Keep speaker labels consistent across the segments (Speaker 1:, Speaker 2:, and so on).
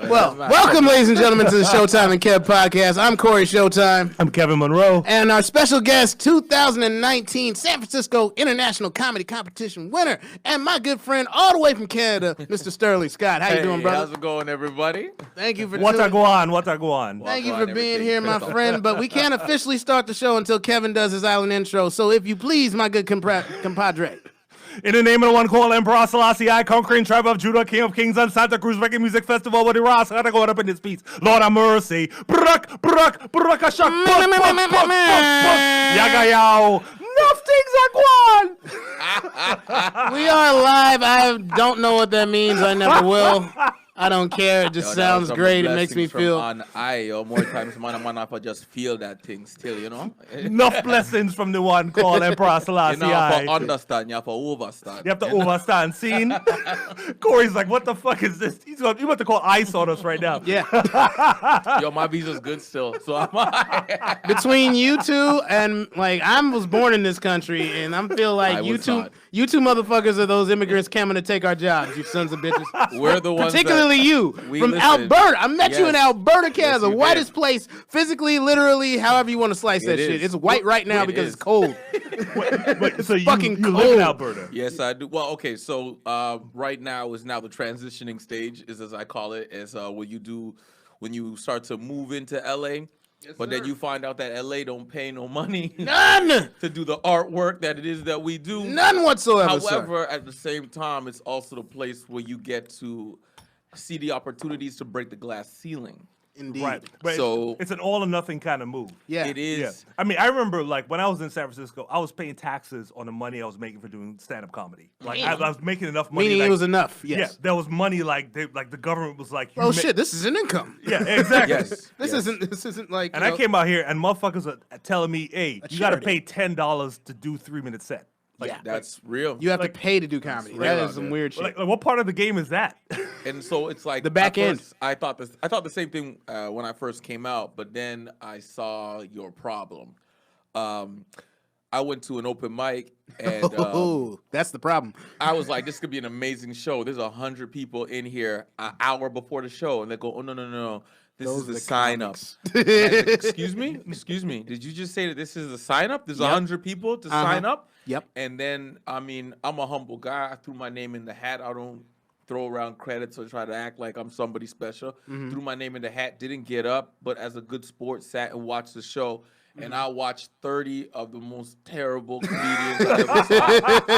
Speaker 1: Well, welcome, ladies and gentlemen, to the Showtime and Kev podcast. I'm Cory Showtime.
Speaker 2: I'm Kevin Munroe.
Speaker 1: And our special guest, 2019 San Francisco International Comedy Competition winner, and my good friend all the way from Canada, Mr. Sterling Scott. How you doing, brother?
Speaker 3: How's it going, everybody?
Speaker 1: Thank you for
Speaker 2: What I go on.
Speaker 1: Thank you for being here, my friend. But we can't officially start the show until Kevin does his island intro. So if you please, my good compadre.
Speaker 2: In the name of the one called Emperor Selassie, I, conquering tribe of Judah, King of Kings, and Santa Cruz Reggae Music Festival with the Ras. I gotta go up in this piece. Lord have mercy. Yaga yow. Enough things are gone.
Speaker 1: We are live. I don't know what that means. I never will. I don't care. It just sounds great. It makes me feel.
Speaker 3: More times, man, I just feel that thing still, you know?
Speaker 2: Enough blessings from the one called Emperor Selassie.
Speaker 3: You have to understand, you have to overstand.
Speaker 2: You have to overstand. Seen? Corey's like, what the fuck is this? You about to call ICE on us right now.
Speaker 1: Yeah.
Speaker 3: Yo, my visa's good still, so I'm
Speaker 1: Between you two and, like, I was born in this country, and I feel like you two motherfuckers are those immigrants coming to take our jobs, you sons of bitches.
Speaker 3: We're the ones
Speaker 1: Particularly you from Alberta. I met you in Alberta, Canada, the whitest place, physically, literally, however you want to slice that shit. It's white right now because it's cold.
Speaker 2: So you
Speaker 1: fucking cold.
Speaker 2: live in Alberta?
Speaker 3: Yes, I do. Well, okay, so right now is now the transitioning stage, is as I call it, is when you start to move into LA. Yes, but then you find out that LA don't pay no money.
Speaker 1: None!
Speaker 3: To do the artwork that it is that we do.
Speaker 1: None whatsoever.
Speaker 3: However, at the same time, it's also the place where you get to see the opportunities to break the glass ceiling.
Speaker 1: Indeed.
Speaker 2: Right. But
Speaker 3: so
Speaker 2: it's an all or nothing kind of move.
Speaker 1: Yeah.
Speaker 3: It is.
Speaker 2: Yeah. I mean, I remember like when I was in San Francisco, I was paying taxes on the money I was making for doing stand-up comedy. Like I was making enough money.
Speaker 1: Meaning
Speaker 2: like,
Speaker 1: it was enough. Yes.
Speaker 2: Yeah, there was money like the government was like,
Speaker 1: oh shit, this is an income.
Speaker 2: Yeah, exactly.
Speaker 3: Yes.
Speaker 1: This isn't like.
Speaker 2: And I came out here and motherfuckers are telling me, hey, you got to pay $10 to do 3-minute set. Like,
Speaker 1: yeah,
Speaker 3: that's real.
Speaker 1: You have to pay to do comedy. That is some weird shit.
Speaker 2: Like, what part of the game is that?
Speaker 3: And so it's like
Speaker 1: the back end.
Speaker 3: I thought the same thing when I first came out, but then I saw your problem. I went to an open mic and
Speaker 1: that's the problem.
Speaker 3: I was like, this could be an amazing show. There's 100 people in here an hour before the show, and they go, oh no. This is the sign up. Like, excuse me. Did you just say that this is the sign up? There's 100 people to sign up?
Speaker 1: Yep.
Speaker 3: And then, I mean, I'm a humble guy. I threw my name in the hat. I don't throw around credits or try to act like I'm somebody special. Threw my name in the hat, didn't get up, but as a good sport, sat and watched the show. And I watched 30 of the most terrible comedians I've ever saw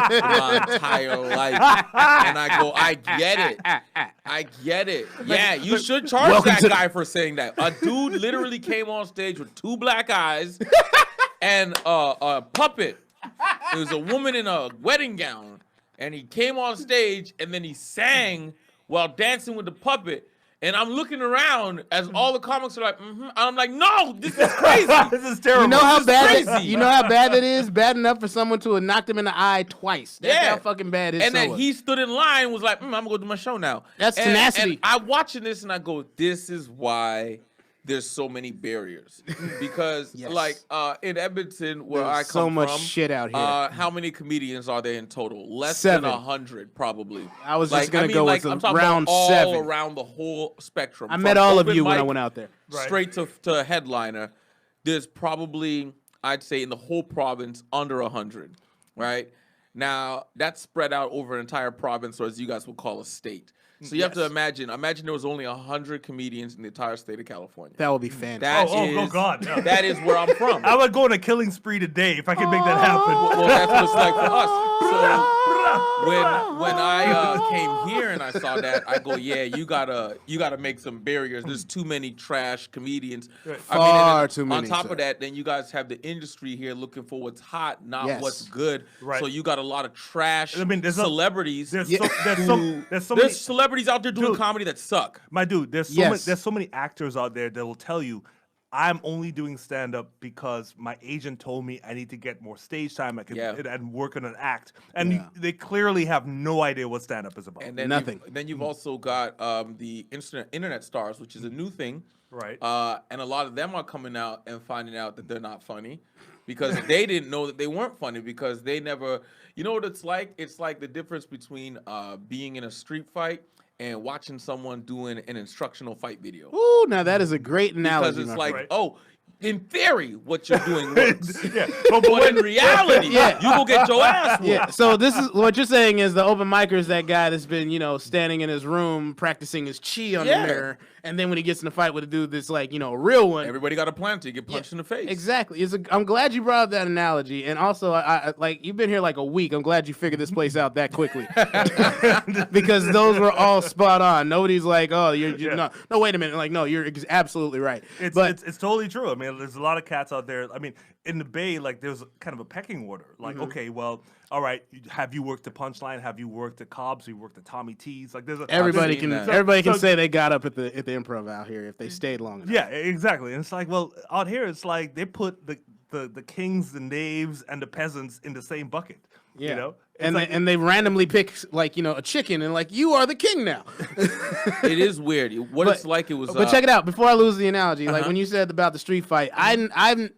Speaker 3: in my entire life. And I go, I get it. Yeah, you should charge that guy for saying that. A dude literally came on stage with 2 black eyes and a puppet. It was a woman in a wedding gown. And he came on stage and then he sang while dancing with the puppet. And I'm looking around as all the comics are like, and I'm like, no, this is crazy.
Speaker 2: This is terrible.
Speaker 1: You know how bad that is? Bad enough for someone to have knocked him in the eye twice. That's how fucking bad it is.
Speaker 3: And then he stood in line, was like, I'm gonna go do my show now.
Speaker 1: That's tenacity.
Speaker 3: And I'm watching this and I go, this is why there's so many barriers. Because like in Edmonton, where I come
Speaker 1: so much
Speaker 3: from,
Speaker 1: shit out here.
Speaker 3: How many comedians are there in total? Less
Speaker 1: 7.
Speaker 3: than 100, probably.
Speaker 1: I was just gonna go with
Speaker 3: I'm talking
Speaker 1: round
Speaker 3: about all
Speaker 1: 7.
Speaker 3: around the whole spectrum.
Speaker 1: I met all of you when I went out there.
Speaker 3: Straight to headliner. There's probably, I'd say, in the whole province, under 100. Right now, that's spread out over an entire province, or as you guys would call a state. So you have to imagine there was only 100 comedians in the entire state of California.
Speaker 1: That would be fantastic.
Speaker 2: Oh God. No.
Speaker 3: That is where I'm from.
Speaker 2: I would go on a killing spree today if I could make that happen.
Speaker 3: Well, that's what it's like for us. So when I came here and I saw that, I go, yeah, you gotta make some barriers. There's too many trash comedians.
Speaker 1: Far too many.
Speaker 3: On top of that, then you guys have the industry here looking for what's hot, not what's good.
Speaker 2: Right.
Speaker 3: So you got a lot of trash
Speaker 2: there's
Speaker 3: celebrities.
Speaker 2: There's so many
Speaker 3: celebrities out there doing comedy that suck.
Speaker 2: My dude, there's so many actors out there that will tell you, I'm only doing stand-up because my agent told me I need to get more stage time and work on an act. And they clearly have no idea what stand-up is about.
Speaker 3: And then
Speaker 1: nothing.
Speaker 3: Then you've also got the internet stars, which is a new thing.
Speaker 2: Right.
Speaker 3: And a lot of them are coming out and finding out that they're not funny because they didn't know that they weren't funny because they never, you know what it's like? It's like the difference between being in a street fight and watching someone doing an instructional fight video.
Speaker 1: Ooh, now that is a great analogy.
Speaker 3: Because it's like,
Speaker 2: right.
Speaker 3: oh, in theory, what you're doing works.
Speaker 2: Yeah,
Speaker 3: But in reality,
Speaker 1: Yeah.
Speaker 3: you will get your ass whooped.
Speaker 1: Yeah, so this is what you're saying is the open micer is that guy that's been, standing in his room practicing his chi on the mirror, and then when he gets in a fight with a dude that's like, a real one.
Speaker 3: Everybody got a plan to get punched in the face.
Speaker 1: Exactly. I'm glad you brought up that analogy, and also, I like you've been here like a week. I'm glad you figured this place out that quickly, because those were all spot on. Nobody's like, oh, you're no, wait a minute, like, no, you're absolutely right.
Speaker 2: It's totally true. I mean, there's a lot of cats out there. I mean, in the Bay, like, there's kind of a pecking order. Like, okay, well, all right, have you worked at Punchline? Have you worked at Cobb's? Have you worked at Tommy T's? Like, there's
Speaker 1: everybody can say they got up at the Improv out here if they stayed long enough.
Speaker 2: Yeah, exactly. And it's like, well, out here, it's like they put the kings, the knaves, and the peasants in the same bucket.
Speaker 1: Yeah.
Speaker 2: You know?
Speaker 1: And they randomly pick like a chicken and like you are the king now.
Speaker 3: It is weird. It's like it was.
Speaker 1: But check it out. Before I lose the analogy, like when you said about the street fight, I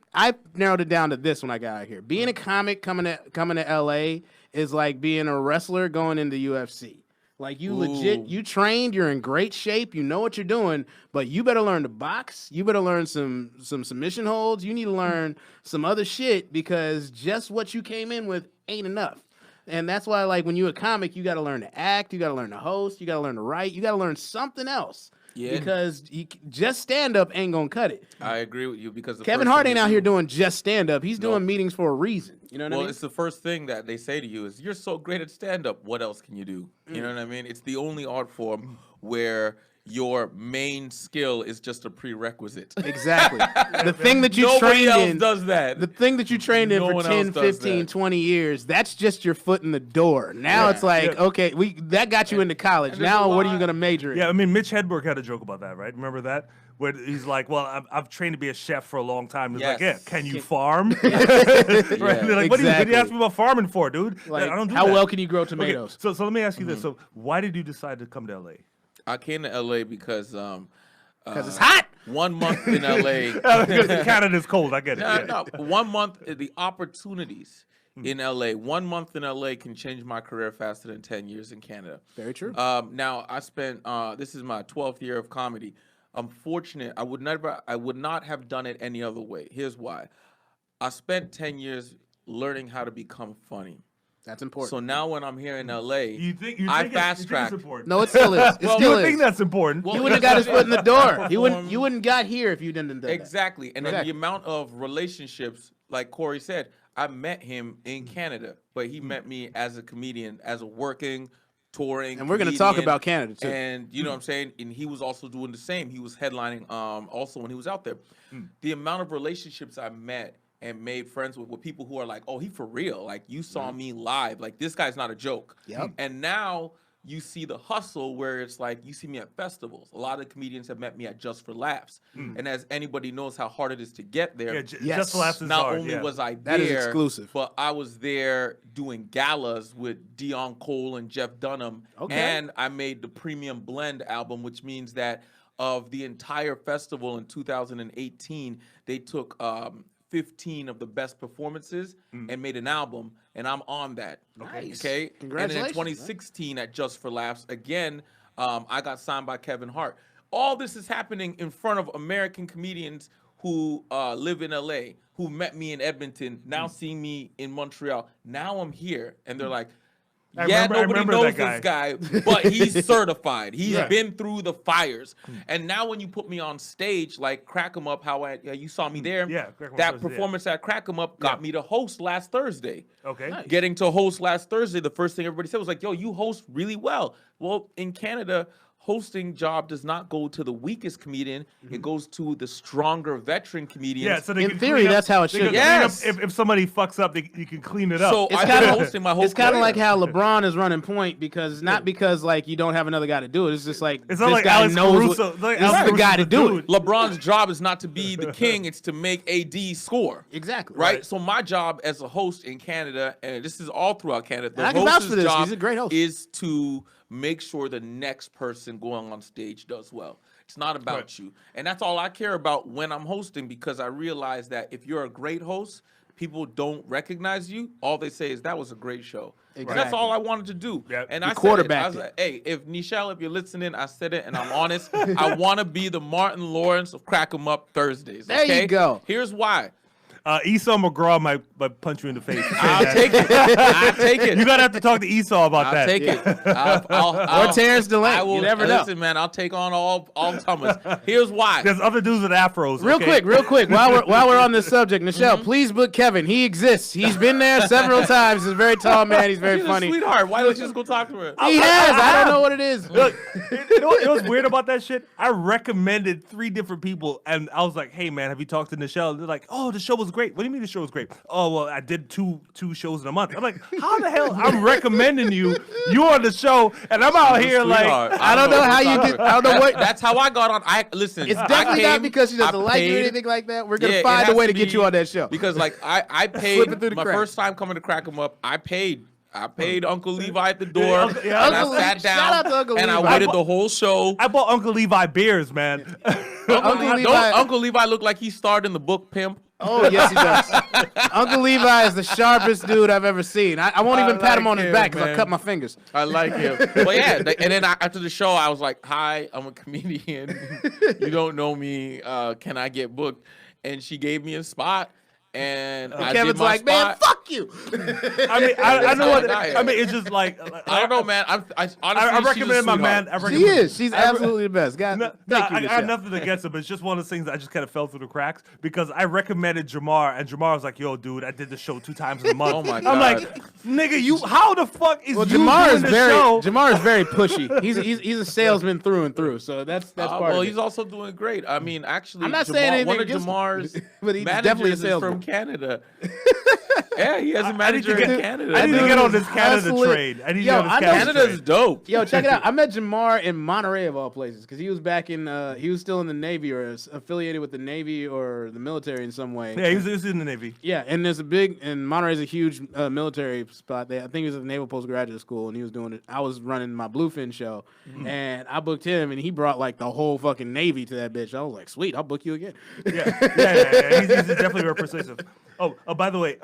Speaker 1: narrowed it down to this when I got out here. Being a comic coming to LA is like being a wrestler going into UFC. Like you legit, you trained, you're in great shape, you know what you're doing, but you better learn to box. You better learn some submission holds. You need to learn some other shit because just what you came in with ain't enough. And that's why, like, when you're a comic, you got to learn to act, you got to learn to host, you got to learn to write, you got to learn something else. Yeah. Because just stand up ain't gonna cut it.
Speaker 3: I agree with you because
Speaker 1: Kevin Hart ain't out here doing just stand up. He's doing meetings for a reason. You know what I mean?
Speaker 3: Well, it's the first thing that they say to you is you're so great at stand up. What else can you do? You know what I mean? It's the only art form where your main skill is just a prerequisite.
Speaker 1: Exactly. The thing that you
Speaker 3: Nobody
Speaker 1: trained
Speaker 3: else
Speaker 1: in
Speaker 3: does that.
Speaker 1: The thing that you trained in for 10, 15, 20 years, that's just your foot in the door. Now it's like, okay, that got you into college. Now what are you going to major in?
Speaker 2: Yeah, I mean, Mitch Hedberg had a joke about that, right? Remember that? Where he's like, well, I've trained to be a chef for a long time. He's like, yeah, can you farm? Right? They're like, what do you ask me about farming for, dude?
Speaker 1: Like,
Speaker 2: I don't do
Speaker 1: how
Speaker 2: that.
Speaker 1: well can you grow tomatoes?
Speaker 2: Okay, so let me ask you this. So why did you decide to come to LA?
Speaker 3: I came to LA because
Speaker 1: it's hot.
Speaker 3: 1 month in LA.
Speaker 2: Canada's cold. I get it.
Speaker 3: No, 1 month, the opportunities in LA. 1 month in LA can change my career faster than 10 years in Canada.
Speaker 1: Very true.
Speaker 3: Now I spent. This is my 12th year of comedy. I'm fortunate. I would not have done it any other way. Here's why. I spent 10 years learning how to become funny.
Speaker 1: That's important.
Speaker 3: So now when I'm here in LA,
Speaker 2: you think
Speaker 3: I fast track.
Speaker 1: No, it still is. It still is.
Speaker 2: think that's important.
Speaker 1: He wouldn't have got his foot in the door. You wouldn't got here if you didn't do that.
Speaker 3: Exactly. And then the amount of relationships, like Cory said, I met him in Canada, but he met me as a comedian, as a working, touring.
Speaker 1: And we're going to talk about Canada too.
Speaker 3: And you know what I'm saying? And he was also doing the same. He was headlining also when he was out there. The amount of relationships I met and made friends with people who are like, oh, he for real. Like, you saw me live. Like, this guy's not a joke.
Speaker 1: Yep.
Speaker 3: And now you see the hustle where it's like, you see me at festivals. A lot of comedians have met me at Just for Laughs. And as anybody knows how hard it is to get there,
Speaker 2: Just for Laughs is
Speaker 3: not
Speaker 2: hard.
Speaker 3: only was I there,
Speaker 1: that is exclusive,
Speaker 3: but I was there doing galas with Dion Cole and Jeff Dunham.
Speaker 1: Okay.
Speaker 3: And I made the Premium Blend album, which means that of the entire festival in 2018, they took 15 of the best performances and made an album, and I'm on that.
Speaker 1: Nice.
Speaker 3: Okay.
Speaker 1: Congratulations.
Speaker 3: And then in 2016 at Just for Laughs, again, I got signed by Kevin Hart. All this is happening in front of American comedians who live in LA, who met me in Edmonton, now seeing me in Montreal. Now I'm here, and they're like, nobody knows this guy, but he's certified. He's been through the fires. And now when you put me on stage, like Crack 'em Up, you saw me there. That performance at Crack 'em Up got me to host last Thursday.
Speaker 2: Okay.
Speaker 1: Nice.
Speaker 3: Getting to host last Thursday, the first thing everybody said was like, yo, you host really well. Well, in Canada, hosting job does not go to the weakest comedian. It goes to the stronger veteran comedians.
Speaker 2: Yeah, so
Speaker 1: in theory, that's how it should.
Speaker 3: Yes.
Speaker 2: If somebody fucks up, you can clean it up.
Speaker 3: So I've been hosting my whole
Speaker 1: It's kind of
Speaker 3: career.
Speaker 1: like how LeBron is running point because not because like you don't have another guy to do it. It's just like
Speaker 2: It's
Speaker 1: this
Speaker 2: not like
Speaker 1: guy
Speaker 2: Alex
Speaker 1: knows
Speaker 2: Caruso.
Speaker 1: this is the guy to do it.
Speaker 3: LeBron's job is not to be the king, it's to make AD score.
Speaker 1: Exactly.
Speaker 3: Right? So my job as a host in Canada, and this is all throughout Canada, the
Speaker 1: I can vouch
Speaker 3: host's
Speaker 1: for this.
Speaker 3: job
Speaker 1: He's a great host.
Speaker 3: is to make sure the next person going on stage does well. It's not about you. And that's all I care about when I'm hosting, because I realize that if you're a great host, people don't recognize you, all they say is that was a great show.
Speaker 1: Exactly.
Speaker 3: And that's all I wanted to do.
Speaker 2: Yep.
Speaker 3: And
Speaker 1: You
Speaker 3: I said it. I
Speaker 1: quarterbacked
Speaker 3: was
Speaker 1: it.
Speaker 3: like, hey, if Nichelle, if you're listening, I said it and I'm honest. I want to be the Martin Lawrence of Crack 'em Up Thursdays.
Speaker 1: There you
Speaker 3: okay?
Speaker 1: go.
Speaker 3: Here's why.
Speaker 2: Esau McGraw might punch you in the face.
Speaker 3: I'll take it. I'll take it.
Speaker 2: You're gonna have to talk to Esau about
Speaker 3: I'll
Speaker 2: that.
Speaker 3: take it. Or
Speaker 1: Terrence DeLane.
Speaker 3: I will,
Speaker 1: You never know.
Speaker 3: Listen, man, I'll take on all comers. Here's why.
Speaker 2: There's other dudes with afros.
Speaker 1: Real quick, while we're on this subject, Nichelle,
Speaker 3: Mm-hmm.
Speaker 1: please book Kevin. He exists. He's been there several times. He's a very tall man. He's very
Speaker 3: She's
Speaker 1: funny.
Speaker 3: a sweetheart. Why don't you just go talk to her?
Speaker 1: He has. I don't know what it is.
Speaker 2: Look, you know what's weird about that shit? I recommended 3 different people, and I was like, "Hey, man, have you talked to Nichelle?" They're like, "Oh, the show was great." What do you mean the show was great? Oh, well, I did two shows in a month. I'm like, how the hell? I'm recommending you. You're on the show, and I'm out here like,
Speaker 1: I don't know how you did. I don't know what.
Speaker 3: That's how I got on. Listen.
Speaker 1: It's definitely not
Speaker 3: came,
Speaker 1: because she doesn't
Speaker 3: I
Speaker 1: like you or
Speaker 3: paid-
Speaker 1: anything like that. We're gonna
Speaker 3: Yeah, it
Speaker 1: find a
Speaker 3: has
Speaker 1: way
Speaker 3: to
Speaker 1: to get
Speaker 3: be
Speaker 1: you on that show.
Speaker 3: Because like I
Speaker 1: Slipping
Speaker 3: paid
Speaker 1: through the
Speaker 3: my
Speaker 1: cracks.
Speaker 3: first time coming to Crack 'em Up. I paid Uncle Levi at the door,
Speaker 2: Uncle- yeah,
Speaker 3: and
Speaker 1: Uncle
Speaker 3: I sat
Speaker 1: Levi.
Speaker 3: down
Speaker 1: Shout out to Uncle
Speaker 3: and I
Speaker 1: Levi.
Speaker 3: waited the whole show.
Speaker 2: I bought Uncle Levi beers, man.
Speaker 3: Uncle Levi looked like he starred in the book Pimp.
Speaker 1: Oh yes, he does. Uncle Levi is the sharpest dude I've ever seen. I won't even pat him
Speaker 3: like
Speaker 1: on his
Speaker 3: him,
Speaker 1: back because I'll
Speaker 3: man.
Speaker 1: cut my fingers.
Speaker 3: I like him. But yeah, and then after the show, I was like, "Hi, I'm a comedian. You don't know me. Can I get booked?" And she gave me a spot, and I did
Speaker 1: Kevin's
Speaker 3: my
Speaker 1: like, man,
Speaker 3: spot.
Speaker 1: fuck you.
Speaker 2: I mean, I know what. I mean, it's just like
Speaker 3: I don't know, man. I honestly,
Speaker 2: I recommend my man. I
Speaker 1: She
Speaker 2: recommend,
Speaker 1: is. She's absolutely the best. God, thank you,
Speaker 2: I got
Speaker 1: Nichelle.
Speaker 2: nothing against it, but it's just one of those things that I just kind of fell through the cracks because I recommended Jamar, and Jamar was like, "Yo, dude, I did the show 2 times in a month."
Speaker 3: Oh my
Speaker 2: I'm
Speaker 3: God.
Speaker 2: like, "Nigga, you how the fuck is
Speaker 1: Well,
Speaker 2: you
Speaker 1: Jamar
Speaker 2: doing
Speaker 1: is
Speaker 2: the
Speaker 1: very
Speaker 2: show?"
Speaker 1: Jamar is very pushy. He's a salesman through and through. So that's part
Speaker 3: well,
Speaker 1: of
Speaker 3: he's
Speaker 1: it.
Speaker 3: also doing great. I mean, actually,
Speaker 1: I'm not saying anything
Speaker 3: one of
Speaker 1: against him,
Speaker 3: Jamar's
Speaker 1: but he's
Speaker 3: managers
Speaker 1: definitely a
Speaker 3: is
Speaker 1: salesman.
Speaker 3: from Canada. Yeah, he has a
Speaker 2: I need
Speaker 3: manager
Speaker 2: to get-
Speaker 3: in Canada.
Speaker 2: I need to get on this Canada
Speaker 1: Hustling.
Speaker 2: trade. I need to
Speaker 1: Yo,
Speaker 2: get on this
Speaker 1: I know
Speaker 2: Canada
Speaker 3: Canada's
Speaker 2: trade.
Speaker 3: dope.
Speaker 1: Yo, check it out. I met Jamar in Monterey of all places because he was back in. He was still in the Navy or affiliated with the Navy or the military in some way.
Speaker 2: Yeah, he was in the Navy.
Speaker 1: Yeah, and there's a big and Monterey's a huge military spot. There, I think he was at the Naval Postgraduate School, and he was doing it. I was running my Bluefin show, and I booked him, and he brought like the whole fucking Navy to that bitch. I was like, sweet, I'll book you again.
Speaker 2: Yeah. He's definitely very persuasive. Oh, by the way,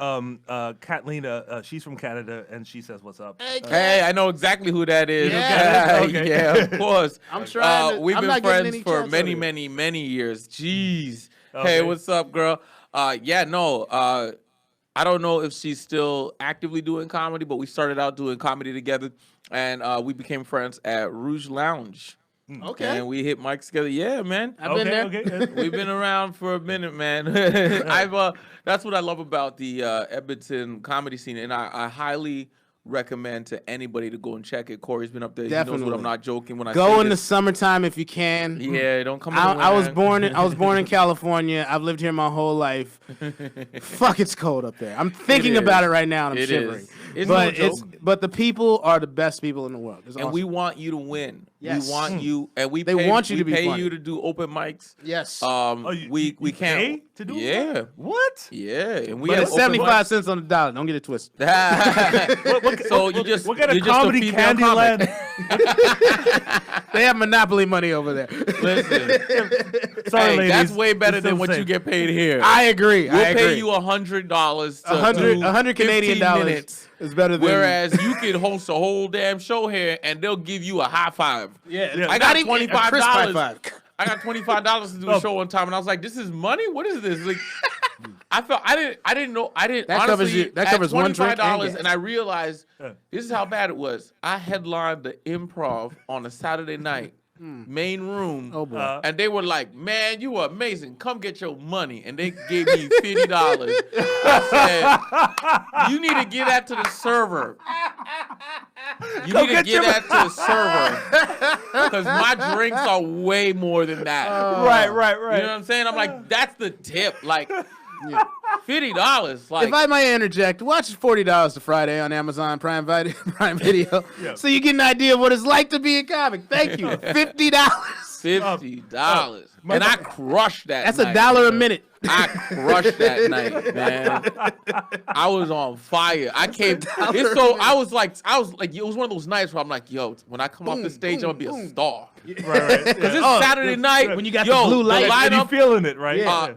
Speaker 2: Catalina, she's from Canada, and she says, "What's up?"
Speaker 3: Hey, I know exactly who that is.
Speaker 1: Yeah.
Speaker 2: Okay.
Speaker 3: Yeah, of course.
Speaker 1: I'm trying to-
Speaker 3: We've
Speaker 1: I'm
Speaker 3: been
Speaker 1: not getting
Speaker 3: friends
Speaker 1: any
Speaker 3: for
Speaker 1: chats
Speaker 3: many,
Speaker 1: over
Speaker 3: many, many years. Jeez.
Speaker 2: Okay.
Speaker 3: Hey, what's up, girl? I don't know if she's still actively doing comedy, but we started out doing comedy together, and we became friends at Rouge Lounge.
Speaker 1: Okay,
Speaker 3: And we hit mics together. Yeah, man.
Speaker 1: I've been there.
Speaker 2: Okay.
Speaker 3: We've been around for a minute, man. That's what I love about the Edmonton comedy scene, and I highly recommend to anybody to go and check it. Corey's been up there. He knows
Speaker 1: Definitely.
Speaker 3: what I'm not joking when I
Speaker 1: Go
Speaker 3: say
Speaker 1: in the
Speaker 3: this.
Speaker 1: summertime if you can.
Speaker 3: Yeah, don't come. In the
Speaker 1: I was
Speaker 3: winter.
Speaker 1: born in California. I've lived here my whole life. Fuck, it's cold up there. I'm thinking
Speaker 3: It
Speaker 1: about
Speaker 3: is.
Speaker 1: it right now and I'm
Speaker 3: It
Speaker 1: shivering.
Speaker 3: is. It's
Speaker 1: But
Speaker 3: no joke.
Speaker 1: but the people are the best people in the world. It's
Speaker 3: And
Speaker 1: awesome.
Speaker 3: we want you to win.
Speaker 1: Yes.
Speaker 3: We want you, and
Speaker 1: They want you to be
Speaker 3: pay
Speaker 1: funny.
Speaker 3: you to do open mics.
Speaker 1: Yes.
Speaker 3: We can't
Speaker 2: pay to do
Speaker 3: Yeah,
Speaker 2: that? What?
Speaker 3: yeah, and we
Speaker 1: but
Speaker 3: have
Speaker 1: it's
Speaker 3: open
Speaker 1: 75 cents on the dollar. Don't get it twisted.
Speaker 3: mics. So you just
Speaker 2: What kind of
Speaker 3: you're just a
Speaker 2: comedy
Speaker 3: female comic.
Speaker 2: Candyland?
Speaker 1: They have monopoly money over there.
Speaker 3: Listen,
Speaker 2: Sorry,
Speaker 3: hey,
Speaker 2: ladies.
Speaker 3: that's way better
Speaker 2: It's
Speaker 3: than
Speaker 2: still
Speaker 3: what
Speaker 2: the
Speaker 3: you
Speaker 2: same.
Speaker 3: get paid here.
Speaker 1: I agree.
Speaker 3: We'll
Speaker 1: I
Speaker 3: pay
Speaker 1: agree.
Speaker 3: you $100 to
Speaker 1: 100
Speaker 3: do
Speaker 1: Canadian
Speaker 3: 15
Speaker 1: dollars
Speaker 3: minutes,
Speaker 1: is better than.
Speaker 3: whereas you can host a whole damn show here and they'll give you a high five.
Speaker 1: yeah,
Speaker 3: I got
Speaker 1: not even a
Speaker 3: $25.
Speaker 1: crisp high five.
Speaker 3: I got $25 to do a show one time, and I was like, "This is money. What is this?" Like, I didn't know.
Speaker 1: That
Speaker 3: honestly,
Speaker 1: covers you- that
Speaker 3: at
Speaker 1: covers one drink and
Speaker 3: $25,
Speaker 1: gas.
Speaker 3: and I realized this is how bad it was. I headlined the Improv on a Saturday night, main room.
Speaker 1: Oh boy.
Speaker 3: And they were like, "Man, you are amazing. Come get your money." And they gave me $50. I said, "You need to give that to the server. You need to
Speaker 2: get
Speaker 3: give
Speaker 2: your-
Speaker 3: that to the server because my drinks are way more than that."
Speaker 2: Right.
Speaker 3: You know what I'm saying? I'm like, that's the tip. Like, $50. Like,
Speaker 1: If I might interject, watch $40 to Friday on Amazon Prime Video, so you get an idea of what it's like to be a comic. Thank you. $50.
Speaker 3: $50. And I crushed that.
Speaker 1: That's
Speaker 3: night,
Speaker 1: $1 a
Speaker 3: man.
Speaker 1: minute.
Speaker 3: I crushed that night, man. I was on fire. I came. It's so. I was like. It was one of those nights where I'm like, yo, when I come off the stage, I'm gonna be a star.
Speaker 2: Right.
Speaker 3: Because it's Saturday night
Speaker 1: When you got
Speaker 3: yo,
Speaker 1: the blue light.
Speaker 3: The
Speaker 2: And you
Speaker 3: lineup.
Speaker 2: feeling it, right?
Speaker 1: Yeah.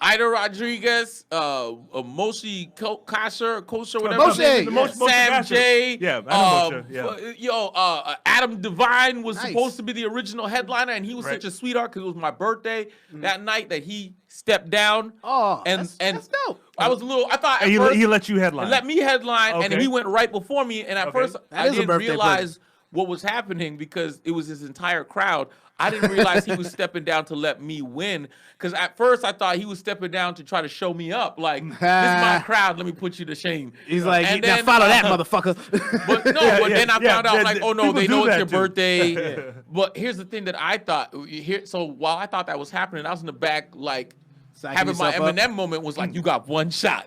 Speaker 3: Ida Rodriguez, Moshi Kosher, whatever.
Speaker 1: Moshe.
Speaker 3: Sam J.
Speaker 2: Yeah, I know Moshe.
Speaker 3: Yeah. Adam Devine was
Speaker 1: Nice.
Speaker 3: supposed to be the original headliner, and he was such a sweetheart because it was my birthday that night that he stepped down.
Speaker 1: Oh,
Speaker 3: and
Speaker 1: that's dope.
Speaker 3: I was a little. I thought at
Speaker 2: And
Speaker 3: first,
Speaker 2: he let you headline.
Speaker 3: Let me headline, and
Speaker 2: Okay.
Speaker 3: he went right before me. And at first,
Speaker 1: That
Speaker 3: I
Speaker 1: is a
Speaker 3: didn't
Speaker 1: birthday
Speaker 3: realize what was happening because it was his entire crowd. I didn't realize he was stepping down to let me win. Because at first I thought he was stepping down to try to show me up. Like, this is my crowd. Let me put you to shame.
Speaker 1: He's like,
Speaker 3: And
Speaker 1: now
Speaker 3: then,
Speaker 1: follow that motherfucker.
Speaker 3: But then I found out, like, oh, no,
Speaker 2: people
Speaker 3: they
Speaker 2: do
Speaker 3: know it's
Speaker 2: that
Speaker 3: your
Speaker 2: too.
Speaker 3: birthday. But here's the thing that I thought. So while I thought that was happening, I was in the back, like,
Speaker 1: Psyching
Speaker 3: having my
Speaker 1: yourself up.
Speaker 3: Eminem moment was like, you got one shot.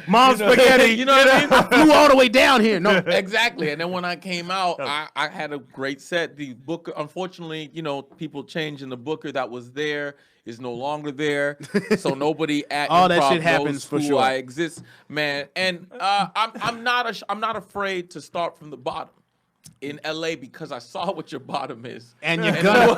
Speaker 2: Mom's spaghetti.
Speaker 3: You know what I mean?
Speaker 1: I flew all the way down here. No.
Speaker 3: Exactly. And then when I came out, I had a great set. The booker, unfortunately, people change, and the booker that was there is no longer there. So nobody at
Speaker 1: All that
Speaker 3: Improv
Speaker 1: shit happens
Speaker 3: knows
Speaker 1: for
Speaker 3: who
Speaker 1: sure.
Speaker 3: I exist, man. And I'm not afraid to start from the bottom in LA because I saw what your bottom is.
Speaker 1: And you're gonna.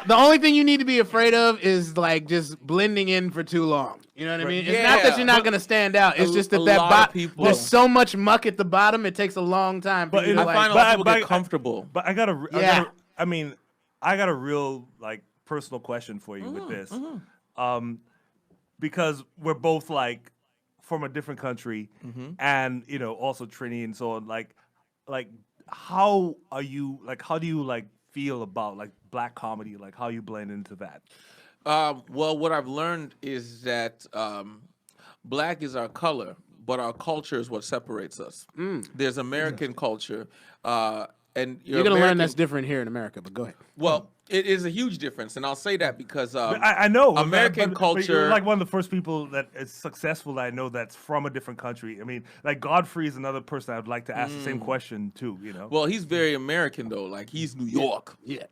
Speaker 1: The only thing you need to be afraid of is like just blending in for too long. You know what I mean? It's not that you're not gonna stand out. It's just that
Speaker 3: lot of people-
Speaker 1: there's so much muck at the bottom. It takes a long time. For
Speaker 2: But
Speaker 1: you to,
Speaker 3: I
Speaker 1: like,
Speaker 3: find a lot of people get comfortable.
Speaker 2: But I got a real like personal question for you with this, because we're both like from a different country, and also Trini and so on. Like, how are you? Like, how do you like feel about like black comedy? Like, how you blend into that?
Speaker 3: Well, what I've learned is that black is our color, but our culture is what separates us. There's American culture, and
Speaker 1: you're gonna learn that's different here in America. But go ahead.
Speaker 3: Well, it is a huge difference, and I'll say that because
Speaker 2: I know
Speaker 3: American
Speaker 2: but
Speaker 3: culture.
Speaker 2: you're like one of the first people that is successful that I know that's from a different country. I mean, like Godfrey is another person I'd like to ask the same question too.
Speaker 3: Well, he's very American though. Like he's New York.
Speaker 1: Yeah.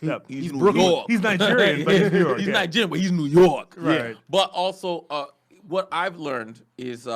Speaker 2: Yep.
Speaker 3: He's New
Speaker 2: Brooklyn.
Speaker 3: York.
Speaker 2: He's Nigerian, but he's New York.
Speaker 3: He's
Speaker 2: yeah.
Speaker 3: Nigerian, but he's New York.
Speaker 2: Right.
Speaker 3: But also, what I've learned is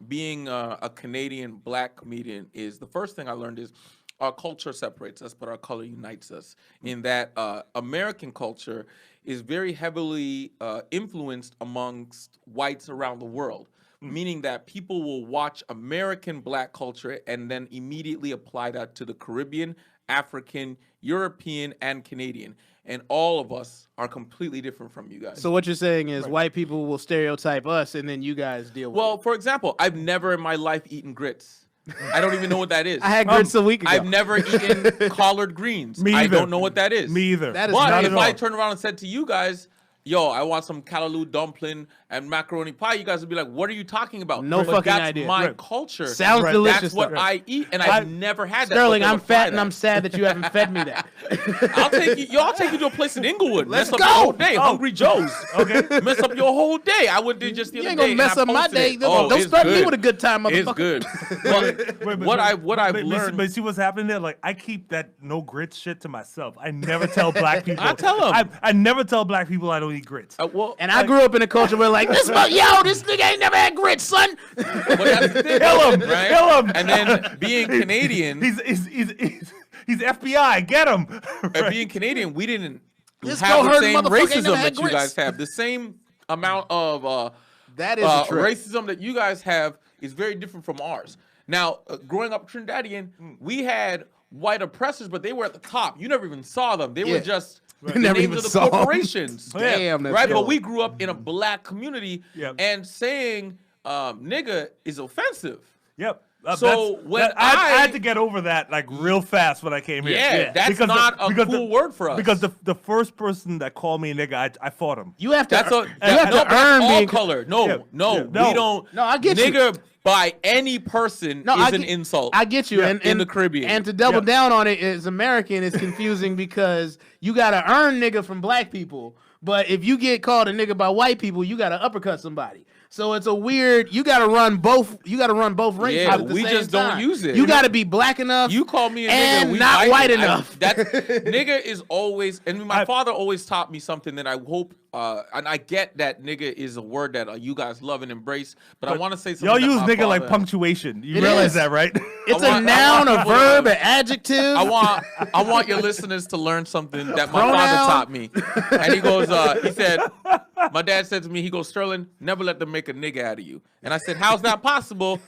Speaker 3: being a Canadian black comedian is the first thing I learned is our culture separates us, but our color unites us. In that American culture is very heavily influenced amongst whites around the world, meaning that people will watch American black culture and then immediately apply that to the Caribbean, African, European, and Canadian. And all of us are completely different from you guys.
Speaker 1: So what you're saying is white people will stereotype us, and then you guys deal with it.
Speaker 3: Well, for example, I've never in my life eaten grits. I don't even know what that is.
Speaker 1: I had grits a week ago.
Speaker 3: I've never eaten collard greens.
Speaker 2: Me
Speaker 3: I
Speaker 2: either.
Speaker 3: don't know what that is.
Speaker 2: Me either.
Speaker 1: That is
Speaker 3: But
Speaker 1: not
Speaker 3: if
Speaker 1: at
Speaker 3: I
Speaker 1: all.
Speaker 3: turned around and said to you guys, yo, I want some callaloo dumpling and macaroni pie, you guys would be like, what are you talking about?
Speaker 1: No
Speaker 3: But
Speaker 1: fucking
Speaker 3: that's
Speaker 1: idea.
Speaker 3: my
Speaker 2: Right.
Speaker 3: culture.
Speaker 1: Sounds
Speaker 2: Right.
Speaker 1: delicious.
Speaker 3: That's what
Speaker 1: though.
Speaker 3: I eat, and I've never had that.
Speaker 1: Sterling,
Speaker 3: but they'll
Speaker 1: I'm
Speaker 3: apply
Speaker 1: fat and
Speaker 3: that.
Speaker 1: I'm sad that you haven't fed me that.
Speaker 3: I'll take you. Yo, I'll take you to a place in Inglewood.
Speaker 1: Let's
Speaker 3: mess up
Speaker 1: go.
Speaker 3: your whole day.
Speaker 2: Oh.
Speaker 3: Hungry Joe's.
Speaker 2: Okay.
Speaker 3: Mess up your whole day. I would do just the
Speaker 1: You
Speaker 3: other
Speaker 1: ain't
Speaker 3: day.
Speaker 1: gonna
Speaker 3: and
Speaker 1: mess
Speaker 3: I
Speaker 1: up my
Speaker 3: posted
Speaker 1: day.
Speaker 3: it. Oh,
Speaker 1: Don't
Speaker 3: it's
Speaker 1: start me
Speaker 3: good.
Speaker 1: with a good time,
Speaker 3: It's
Speaker 1: motherfucker.
Speaker 3: good. But what I've learned.
Speaker 2: But see what's happening there? Like I keep that no grits shit to myself. I never tell black people.
Speaker 3: I tell 'em.
Speaker 2: I never tell black people I don't eat grits.
Speaker 3: Well,
Speaker 1: And I grew up in a culture where like this nigga ain't never had grits, son.
Speaker 3: but that's the thing,
Speaker 2: Kill him,
Speaker 3: right?
Speaker 2: kill him.
Speaker 3: And then being Canadian,
Speaker 2: He's FBI. Get him.
Speaker 3: and being Canadian, we didn't
Speaker 1: This
Speaker 3: have the
Speaker 1: cohort
Speaker 3: same
Speaker 1: motherfucker ain't
Speaker 3: racism
Speaker 1: never had
Speaker 3: that you
Speaker 1: grits.
Speaker 3: guys have. The same amount of
Speaker 1: That is a trip.
Speaker 3: racism that you guys have is very different from ours. Now, growing up Trinidadian, we had white oppressors, but they were at the top. You never even saw them. They were
Speaker 1: Yeah.
Speaker 3: just the
Speaker 1: Never
Speaker 3: names
Speaker 1: even
Speaker 3: of the
Speaker 1: saw 'em.
Speaker 3: corporations.
Speaker 1: Damn, that's
Speaker 3: right?
Speaker 1: dope.
Speaker 3: But we grew up in a black community,
Speaker 2: Yep.
Speaker 3: and saying nigga is offensive.
Speaker 2: Yep.
Speaker 3: So when
Speaker 2: I had to get over that like real fast when I came here.
Speaker 3: Yeah, that's
Speaker 2: Because
Speaker 3: not a cool word for us.
Speaker 2: Because the first person that called me a nigga, I fought him.
Speaker 1: You have to.
Speaker 3: That's
Speaker 1: you
Speaker 3: a
Speaker 1: have
Speaker 3: no,
Speaker 1: to
Speaker 3: that's
Speaker 1: earn
Speaker 3: all
Speaker 1: being
Speaker 3: color. No,
Speaker 2: Yeah.
Speaker 3: no,
Speaker 2: Yeah.
Speaker 3: we don't.
Speaker 1: No, I get you.
Speaker 3: nigga by any person
Speaker 1: No,
Speaker 3: is
Speaker 1: I
Speaker 3: an
Speaker 1: get-
Speaker 3: insult.
Speaker 1: I get you.
Speaker 2: Yeah,
Speaker 1: And
Speaker 3: in the Caribbean.
Speaker 1: And to double
Speaker 2: Yeah.
Speaker 1: down on it as American is confusing because you gotta earn nigga from black people, but if you get called a nigga by white people, you gotta uppercut somebody. So it's a weird. You gotta run both. You gotta run both races.
Speaker 3: Yeah,
Speaker 1: at the
Speaker 3: we
Speaker 1: same
Speaker 3: just don't
Speaker 1: time.
Speaker 3: use it.
Speaker 1: You gotta be black enough.
Speaker 3: You call me a nigga
Speaker 1: and
Speaker 3: we
Speaker 1: not
Speaker 3: fight
Speaker 1: white
Speaker 3: it.
Speaker 1: enough.
Speaker 3: That nigga is always, and my father always taught me something that I hope, and I get that nigga is a word that you guys love and embrace, but I want to say something.
Speaker 2: Y'all
Speaker 3: that
Speaker 2: use
Speaker 3: my
Speaker 2: nigga like
Speaker 3: father-
Speaker 2: punctuation. You
Speaker 1: It
Speaker 2: realize
Speaker 1: is.
Speaker 2: that, right?
Speaker 1: It's
Speaker 3: I
Speaker 1: a
Speaker 3: want-
Speaker 1: noun,
Speaker 3: I
Speaker 1: a
Speaker 3: want people
Speaker 1: verb,
Speaker 3: to-
Speaker 1: an adjective.
Speaker 3: I want your listeners to learn something that my father
Speaker 1: Pronoun.
Speaker 3: taught me. And he goes, he said, My dad said to me, he goes, Sterling, never let them make a nigga out of you. And I said, how's that possible?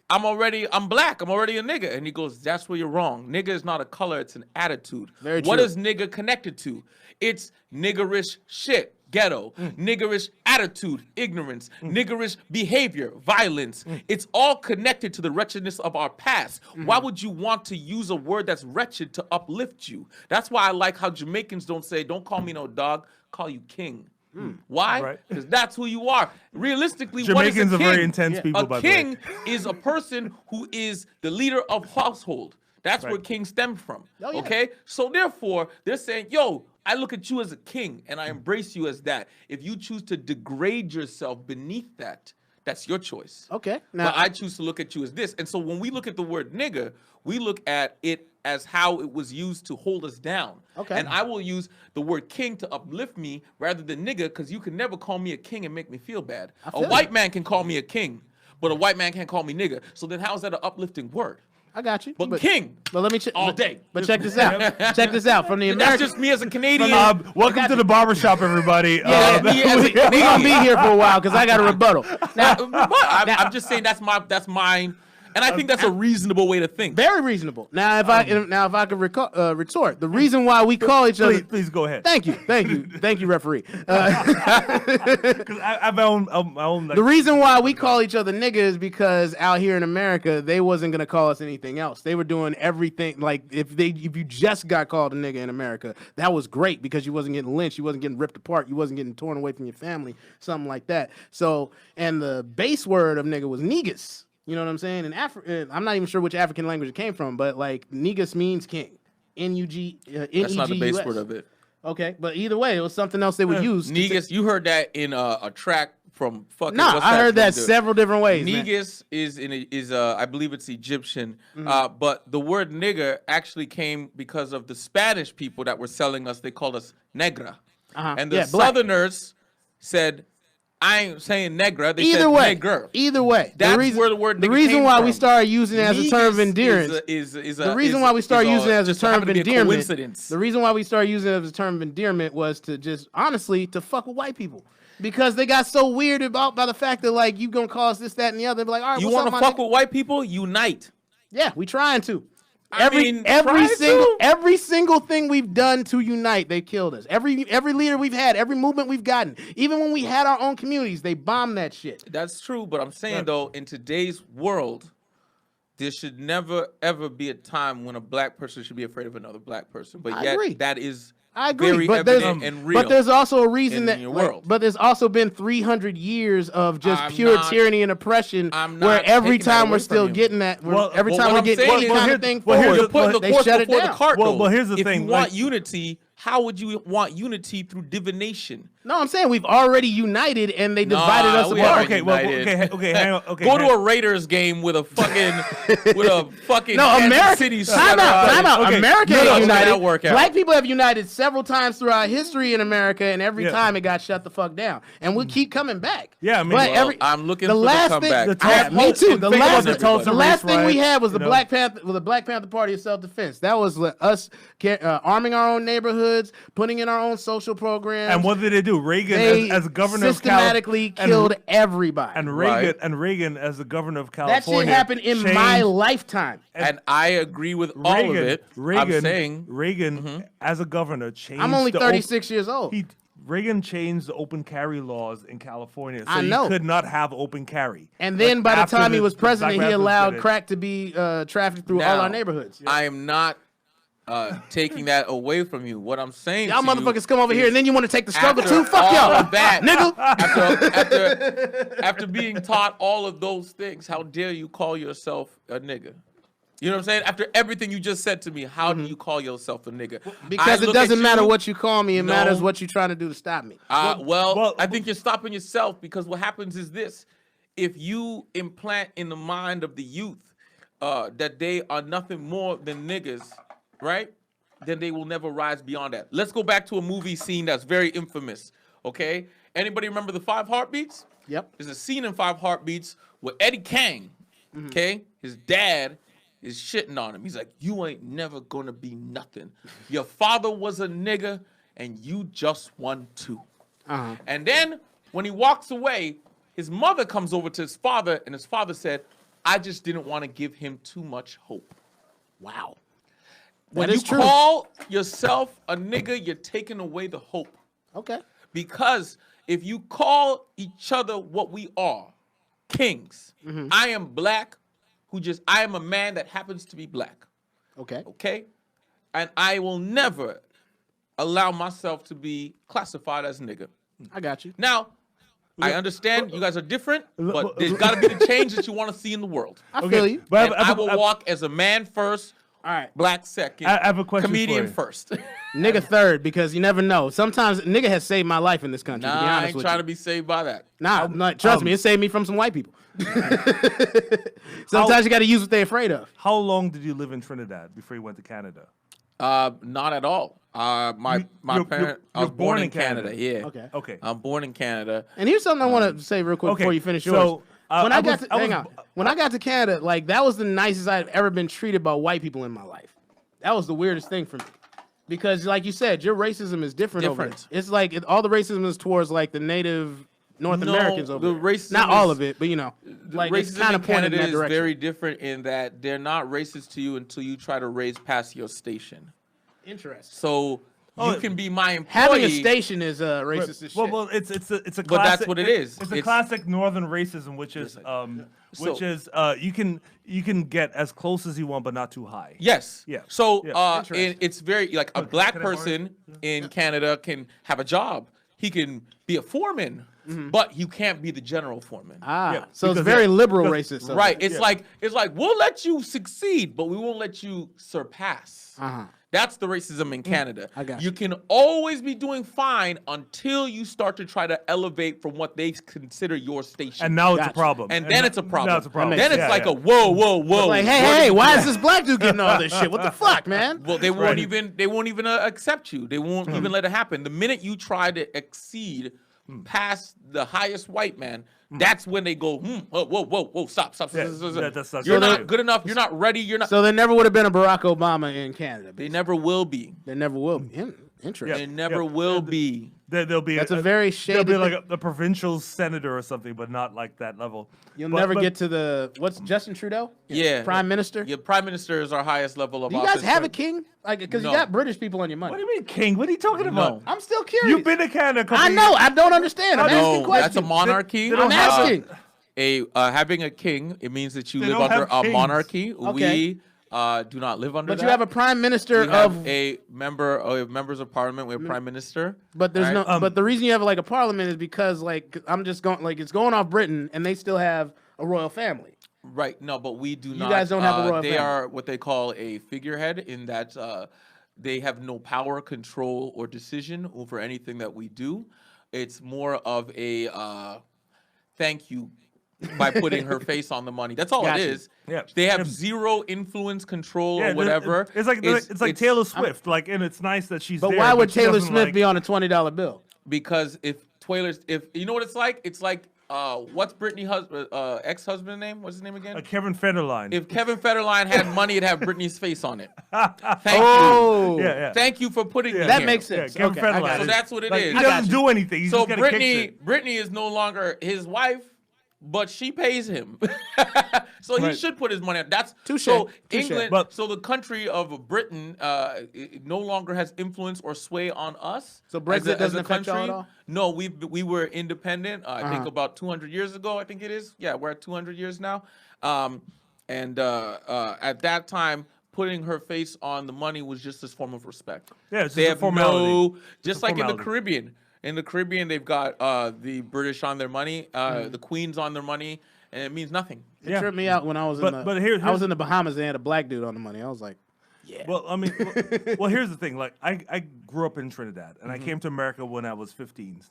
Speaker 3: I'm black. I'm already a nigga. And he goes, that's where you're wrong. Nigga is not a color. It's an attitude.
Speaker 1: Very
Speaker 3: What
Speaker 1: true.
Speaker 3: is nigga connected to? It's niggerish shit. Ghetto, niggerish attitude, ignorance, niggerish behavior, violence. It's all connected to the wretchedness of our past. Why would you want to use a word that's wretched to uplift you? That's why I like how Jamaicans don't call me no dog, call you king. Why?
Speaker 2: Right.
Speaker 3: Because that's who you are. Realistically,
Speaker 2: Jamaicans
Speaker 3: what is a king?
Speaker 2: are very intense people, by
Speaker 3: A
Speaker 2: the way.
Speaker 3: king is a person who is the leader of household. That's where king stemmed from.
Speaker 1: Oh, yeah.
Speaker 3: Okay? So therefore, they're saying, yo, I look at you as a king and I embrace you as that. If you choose to degrade yourself beneath that, that's your choice.
Speaker 1: Okay.
Speaker 3: But I choose to look at you as this. And so when we look at the word nigger, we look at it as how it was used to hold us down.
Speaker 1: Okay.
Speaker 3: And I will use the word king to uplift me rather than nigger, because you can never call me a king and make me feel bad.
Speaker 1: feel
Speaker 3: A white man can call me a king, but a white man can't call me nigger. So then how is that an uplifting word?
Speaker 1: I got you.
Speaker 3: But king.
Speaker 1: But let me check
Speaker 3: all day.
Speaker 1: But check this out. Check this out. From the
Speaker 3: That's
Speaker 1: American.
Speaker 3: just me as a Canadian.
Speaker 2: Welcome to the barbershop, everybody.
Speaker 1: Yeah,
Speaker 3: me as a
Speaker 1: we gonna
Speaker 3: Canadian.
Speaker 1: be here for a while because I got a rebuttal. Now,
Speaker 3: I'm just saying that's mine, and I think that's a reasonable way to think.
Speaker 1: very reasonable. Now, if I could retort, the reason why we call each other.
Speaker 2: Please go ahead.
Speaker 1: Thank you, referee.
Speaker 2: Because I have my own. Like,
Speaker 1: The reason why we call each other nigga is because out here in America, they wasn't gonna call us anything else. They were doing everything like if you just got called a nigga in America, that was great because you wasn't getting lynched, you wasn't getting ripped apart, you wasn't getting torn away from your family, something like that. So, and the base word of nigga was negus. You know what I'm saying? I'm not even sure which African language it came from, but like negus means king. N-U-G, N-E-G-U-S.
Speaker 3: That's not the base word of it.
Speaker 1: Okay, but either way, it was something else they would use.
Speaker 3: Negus, you heard that in a track from fucking.
Speaker 1: Nah,
Speaker 3: what's
Speaker 1: I heard that
Speaker 3: from
Speaker 1: several different ways. man.
Speaker 3: Negus is I believe it's Egyptian, but the word nigger actually came because of the Spanish people that were selling us. They called us negra, and the
Speaker 1: Yeah, black.
Speaker 3: Southerners said, "I ain't saying negra." They
Speaker 1: Either
Speaker 3: said
Speaker 1: way,
Speaker 3: nigger.
Speaker 1: either way,
Speaker 3: That's
Speaker 1: the reason,
Speaker 3: where the word
Speaker 1: the
Speaker 3: nigga
Speaker 1: reason
Speaker 3: came
Speaker 1: why
Speaker 3: from.
Speaker 1: we started using it as a term of
Speaker 3: Negus
Speaker 1: endearance.
Speaker 3: The
Speaker 1: Reason why we started using it as a term of endearment.
Speaker 3: Coincidence.
Speaker 1: The reason why we started using it as a term of endearment was to just honestly to fuck with white people because they got so weird about by the fact that like you gonna call us this, that, and the other. They're like, all right,
Speaker 3: You
Speaker 1: what's
Speaker 3: want
Speaker 1: up,
Speaker 3: to
Speaker 1: my
Speaker 3: fuck
Speaker 1: nigga?
Speaker 3: with white people? Unite.
Speaker 1: Yeah, we trying to.
Speaker 3: Trying
Speaker 1: Every single thing we've done to unite, they killed us. Every leader we've had, every movement we've gotten, even when we had our own communities, they bombed that shit.
Speaker 3: That's true, but I'm saying though, in today's world, there should never ever be a time when a black person should be afraid of another black person. But
Speaker 1: I
Speaker 3: yet,
Speaker 1: agree.
Speaker 3: that is
Speaker 1: I agree,
Speaker 3: very
Speaker 1: but there's
Speaker 3: evident and real.
Speaker 1: but there's also a reason
Speaker 3: in
Speaker 1: that
Speaker 3: your
Speaker 1: like,
Speaker 3: world.
Speaker 1: but there's also been 300 years of just
Speaker 3: I'm
Speaker 1: pure
Speaker 3: not-
Speaker 1: tyranny and oppression
Speaker 3: I'm
Speaker 1: where
Speaker 3: not
Speaker 1: every
Speaker 3: taking that
Speaker 1: time
Speaker 3: away
Speaker 1: we're
Speaker 3: from
Speaker 1: still
Speaker 3: you.
Speaker 1: getting that
Speaker 2: Well,
Speaker 1: every
Speaker 3: well,
Speaker 1: time
Speaker 3: what
Speaker 1: we're
Speaker 3: I'm
Speaker 1: getting
Speaker 3: saying
Speaker 1: any
Speaker 3: is-
Speaker 1: kind
Speaker 2: well,
Speaker 1: of thing
Speaker 2: well, here's
Speaker 1: forward,
Speaker 3: You're putting the
Speaker 1: they
Speaker 3: horse
Speaker 1: shut it
Speaker 3: before the
Speaker 1: down.
Speaker 3: cart.
Speaker 2: Well,
Speaker 3: though.
Speaker 2: well, here's the
Speaker 3: if
Speaker 2: thing,
Speaker 3: you want
Speaker 2: like-
Speaker 3: unity, how would you want unity through divination?
Speaker 1: No, I'm saying we've already united and they divided us
Speaker 3: we
Speaker 1: apart.
Speaker 3: already united.
Speaker 2: Hang on. Okay,
Speaker 3: Go
Speaker 2: hang
Speaker 3: to
Speaker 2: on.
Speaker 3: a Raiders game with a fucking
Speaker 1: No,
Speaker 3: Kansas
Speaker 1: America.
Speaker 3: City
Speaker 1: Time
Speaker 3: sweater
Speaker 1: out.
Speaker 3: on.
Speaker 1: Time out.
Speaker 2: Okay.
Speaker 1: America
Speaker 3: No,
Speaker 1: ain't
Speaker 3: no,
Speaker 1: united.
Speaker 3: that work out.
Speaker 1: Black people have united several times throughout history in America, and every
Speaker 2: Yeah.
Speaker 1: time it got shut the fuck down. And we'll keep coming back.
Speaker 2: Yeah, I mean,
Speaker 1: but
Speaker 2: well,
Speaker 3: I'm looking
Speaker 1: the
Speaker 3: for the
Speaker 1: last
Speaker 3: comeback.
Speaker 1: thing.
Speaker 2: The
Speaker 1: Yeah,
Speaker 2: Tulsa-
Speaker 1: me too.
Speaker 3: in
Speaker 1: The
Speaker 3: favor
Speaker 1: last,
Speaker 3: of
Speaker 1: the
Speaker 3: everybody.
Speaker 1: last thing we
Speaker 2: riot,
Speaker 1: had was
Speaker 2: you
Speaker 1: the
Speaker 2: know?
Speaker 1: Black Panther Party of self-defense. That was us arming our own neighborhoods, putting in our own social programs.
Speaker 2: And what did they do? Reagan,
Speaker 1: they
Speaker 2: as governor of
Speaker 1: systematically killed everybody.
Speaker 2: and
Speaker 3: Right.
Speaker 2: Reagan, as the governor of
Speaker 1: that
Speaker 2: California,
Speaker 1: shit happened in
Speaker 2: changed-
Speaker 1: my lifetime.
Speaker 3: And I agree with all of it. I'm saying
Speaker 2: Reagan, as a governor, changed.
Speaker 1: I'm only
Speaker 2: the
Speaker 1: 36 years old.
Speaker 2: Reagan changed the open carry laws in California, so
Speaker 1: I know.
Speaker 2: you could not have open carry.
Speaker 1: And then
Speaker 2: Like,
Speaker 1: by the
Speaker 2: after
Speaker 1: time he was
Speaker 2: the
Speaker 1: president,
Speaker 2: Black
Speaker 1: he
Speaker 2: Panthers
Speaker 1: allowed
Speaker 2: did it.
Speaker 1: crack to be trafficked through all
Speaker 3: Now,
Speaker 1: our neighborhoods.
Speaker 3: I am not taking that away from you. What I'm saying,
Speaker 1: Y'all
Speaker 3: to you
Speaker 1: motherfuckers come over here and then you want to take the struggle
Speaker 3: after
Speaker 1: too? Fuck
Speaker 3: all
Speaker 1: y'all.
Speaker 3: of that,
Speaker 1: nigga.
Speaker 3: after being taught all of those things, how dare you call yourself a nigga? You know what I'm saying? After everything you just said to me, how do you call yourself a nigga?
Speaker 1: Because
Speaker 3: I
Speaker 1: it
Speaker 3: look
Speaker 1: doesn't
Speaker 3: at
Speaker 1: matter
Speaker 3: you-
Speaker 1: what you call me. It
Speaker 3: No.
Speaker 1: matters what you're trying to do to stop me.
Speaker 2: Well,
Speaker 3: I think you're stopping yourself because what happens is this. If you implant in the mind of the youth that they are nothing more than niggas, right? Then they will never rise beyond that. Let's go back to a movie scene that's very infamous, okay? Anybody remember the 5 Heartbeats?
Speaker 1: Yep.
Speaker 3: There's a scene in 5 Heartbeats where Eddie Kang, okay, his dad is shitting on him. He's like, you ain't never gonna be nothing. Your father was a nigga and you just won too. And then when he walks away, his mother comes over to his father, and his father said, I just didn't want to give him too much hope.
Speaker 1: Wow.
Speaker 3: When you call yourself a nigga, you're taking away the hope.
Speaker 1: Okay.
Speaker 3: Because if you call each other what we are, kings, I am black, I am a man that happens to be black.
Speaker 1: Okay.
Speaker 3: Okay? And I will never allow myself to be classified as nigga.
Speaker 1: I got you.
Speaker 3: Now, I understand you guys are different, but there's got to be the change that you want to see in the world.
Speaker 1: I feel you.
Speaker 3: And I will walk as a man first,
Speaker 1: all right,
Speaker 3: black second,
Speaker 2: I have a question
Speaker 3: comedian
Speaker 2: for you.
Speaker 3: first.
Speaker 1: Nigga third, because you never know. Sometimes nigga has saved my life in this country, to be
Speaker 3: Nah, I
Speaker 1: honest
Speaker 3: ain't
Speaker 1: with
Speaker 3: trying
Speaker 1: you.
Speaker 3: to be saved by that.
Speaker 1: Nah, trust me, it saved me from some white people. Sometimes you got to use what they're afraid of.
Speaker 2: How long did you live in Trinidad before you went to Canada?
Speaker 3: Not at all. My parents. I was born in Canada. Yeah.
Speaker 2: Okay.
Speaker 3: I'm born in Canada.
Speaker 1: And here's something I want to say real quick before you finish yours.
Speaker 2: So,
Speaker 1: when I got to Canada, like that was the nicest I've ever been treated by white people in my life. That was the weirdest thing for me, because like you said, your racism is different. Over there. It's like all the racism is towards like the native North Americans over there. Not all of it, but you know, like it's kind of pointed in that direction.
Speaker 3: Is very different in that they're not racist to you until you try to raise past your station.
Speaker 1: Interesting.
Speaker 3: So you can be my employee.
Speaker 1: Having a station is racist as shit.
Speaker 2: Well, it's a classic.
Speaker 3: But that's what it is.
Speaker 2: It's a classic Northern racism, which is you can get as close as you want, but not too high.
Speaker 3: Yes.
Speaker 2: Yeah.
Speaker 3: So it's very like a black person in Canada can have a job. He can be a foreman, but you can't be the general foreman.
Speaker 1: So it's very liberal racist.
Speaker 3: Right. It's like we'll let you succeed, but we won't let you surpass. That's the racism in Canada. You can always be doing fine until you start to try to elevate from what they consider your station.
Speaker 2: And now it's a problem.
Speaker 3: And then it's a problem.
Speaker 2: Now it's a problem.
Speaker 3: Then it's like a whoa.
Speaker 1: It's like, hey, why is this black dude getting all this shit? What the fuck, man?
Speaker 3: Well, they won't even accept you. They won't even let it happen. The minute you try to exceed past the highest white man, that's when they go, whoa, stop. You're not good enough. You're not ready. You're not.
Speaker 1: So there never would have been a Barack Obama in Canada.
Speaker 3: They never will be.
Speaker 1: There never will be. Interesting.
Speaker 3: They never will be.
Speaker 2: There'll be
Speaker 1: That's a very shady.
Speaker 2: There'll be like a provincial senator or something, but not like that level.
Speaker 1: You'll never get to the what's Justin Trudeau?
Speaker 3: Yeah,
Speaker 1: Prime Minister.
Speaker 3: Yeah, Prime Minister is our highest level of
Speaker 1: Do you
Speaker 3: office.
Speaker 1: guys have a king? Like, because you got British people on your money.
Speaker 2: What do you mean, king? What are you talking about?
Speaker 1: I'm still curious.
Speaker 2: You've been to Canada.
Speaker 1: I know. I don't understand. I'm asking questions.
Speaker 3: That's a monarchy.
Speaker 1: I'm asking.
Speaker 3: Having a king, it means that you live under a monarchy.
Speaker 1: Okay.
Speaker 3: We do not live under that.
Speaker 1: But you have a prime minister of
Speaker 3: members of parliament. We have prime minister.
Speaker 1: But there's no. But the reason you have like a parliament is because like I'm just going like it's going off Britain and they still have a royal family.
Speaker 3: Right. No, but we do not.
Speaker 1: You guys don't have a royal family.
Speaker 3: They are what they call a figurehead in that they have no power, control, or decision over anything that we do. It's more of a thank you by putting her face on the money. That's all it is.
Speaker 2: Yeah.
Speaker 3: They have zero influence, control, or whatever.
Speaker 2: It's like Taylor Swift. Like, and it's nice that she's
Speaker 1: But
Speaker 2: there.
Speaker 1: why would
Speaker 2: she
Speaker 1: Taylor
Speaker 2: doesn't
Speaker 1: Smith be on a $20 bill?
Speaker 3: Because if you know what it's like? It's like what's Britney's ex-husband's name? What's his name again?
Speaker 2: Kevin Federline.
Speaker 3: If Kevin Federline had money, it'd have Britney's face on it. Thank you.
Speaker 2: Yeah.
Speaker 3: Thank you for putting it
Speaker 1: That
Speaker 3: here.
Speaker 1: makes sense.
Speaker 2: Kevin Federline.
Speaker 3: So that's what it
Speaker 2: like,
Speaker 3: is.
Speaker 2: He doesn't do anything. He's
Speaker 3: So
Speaker 2: just gonna kick shit.
Speaker 3: Britney is no longer his wife, but she pays him. So he should put his money on. That's
Speaker 1: Touché.
Speaker 3: So
Speaker 1: Touché.
Speaker 3: England, so the country of Britain it no longer has influence or sway on us.
Speaker 1: So Brexit doesn't affect y'all at all?
Speaker 3: No, we were independent. I think about 200 years ago. I think it is. Yeah, we're at 200 years now. And at that time, putting her face on the money was just this form of respect.
Speaker 2: Yeah, it's
Speaker 3: they
Speaker 2: just
Speaker 3: have
Speaker 2: a formality.
Speaker 3: Just like in the Caribbean. In the Caribbean, they've got the British on their money, the Queen's on their money, and it means nothing.
Speaker 1: It tripped me out when I was I was in the Bahamas and had a black dude on the money. I was like, yeah.
Speaker 2: Well, I mean, well, here's the thing. Like, I grew up in Trinidad, and I came to America when I was 15.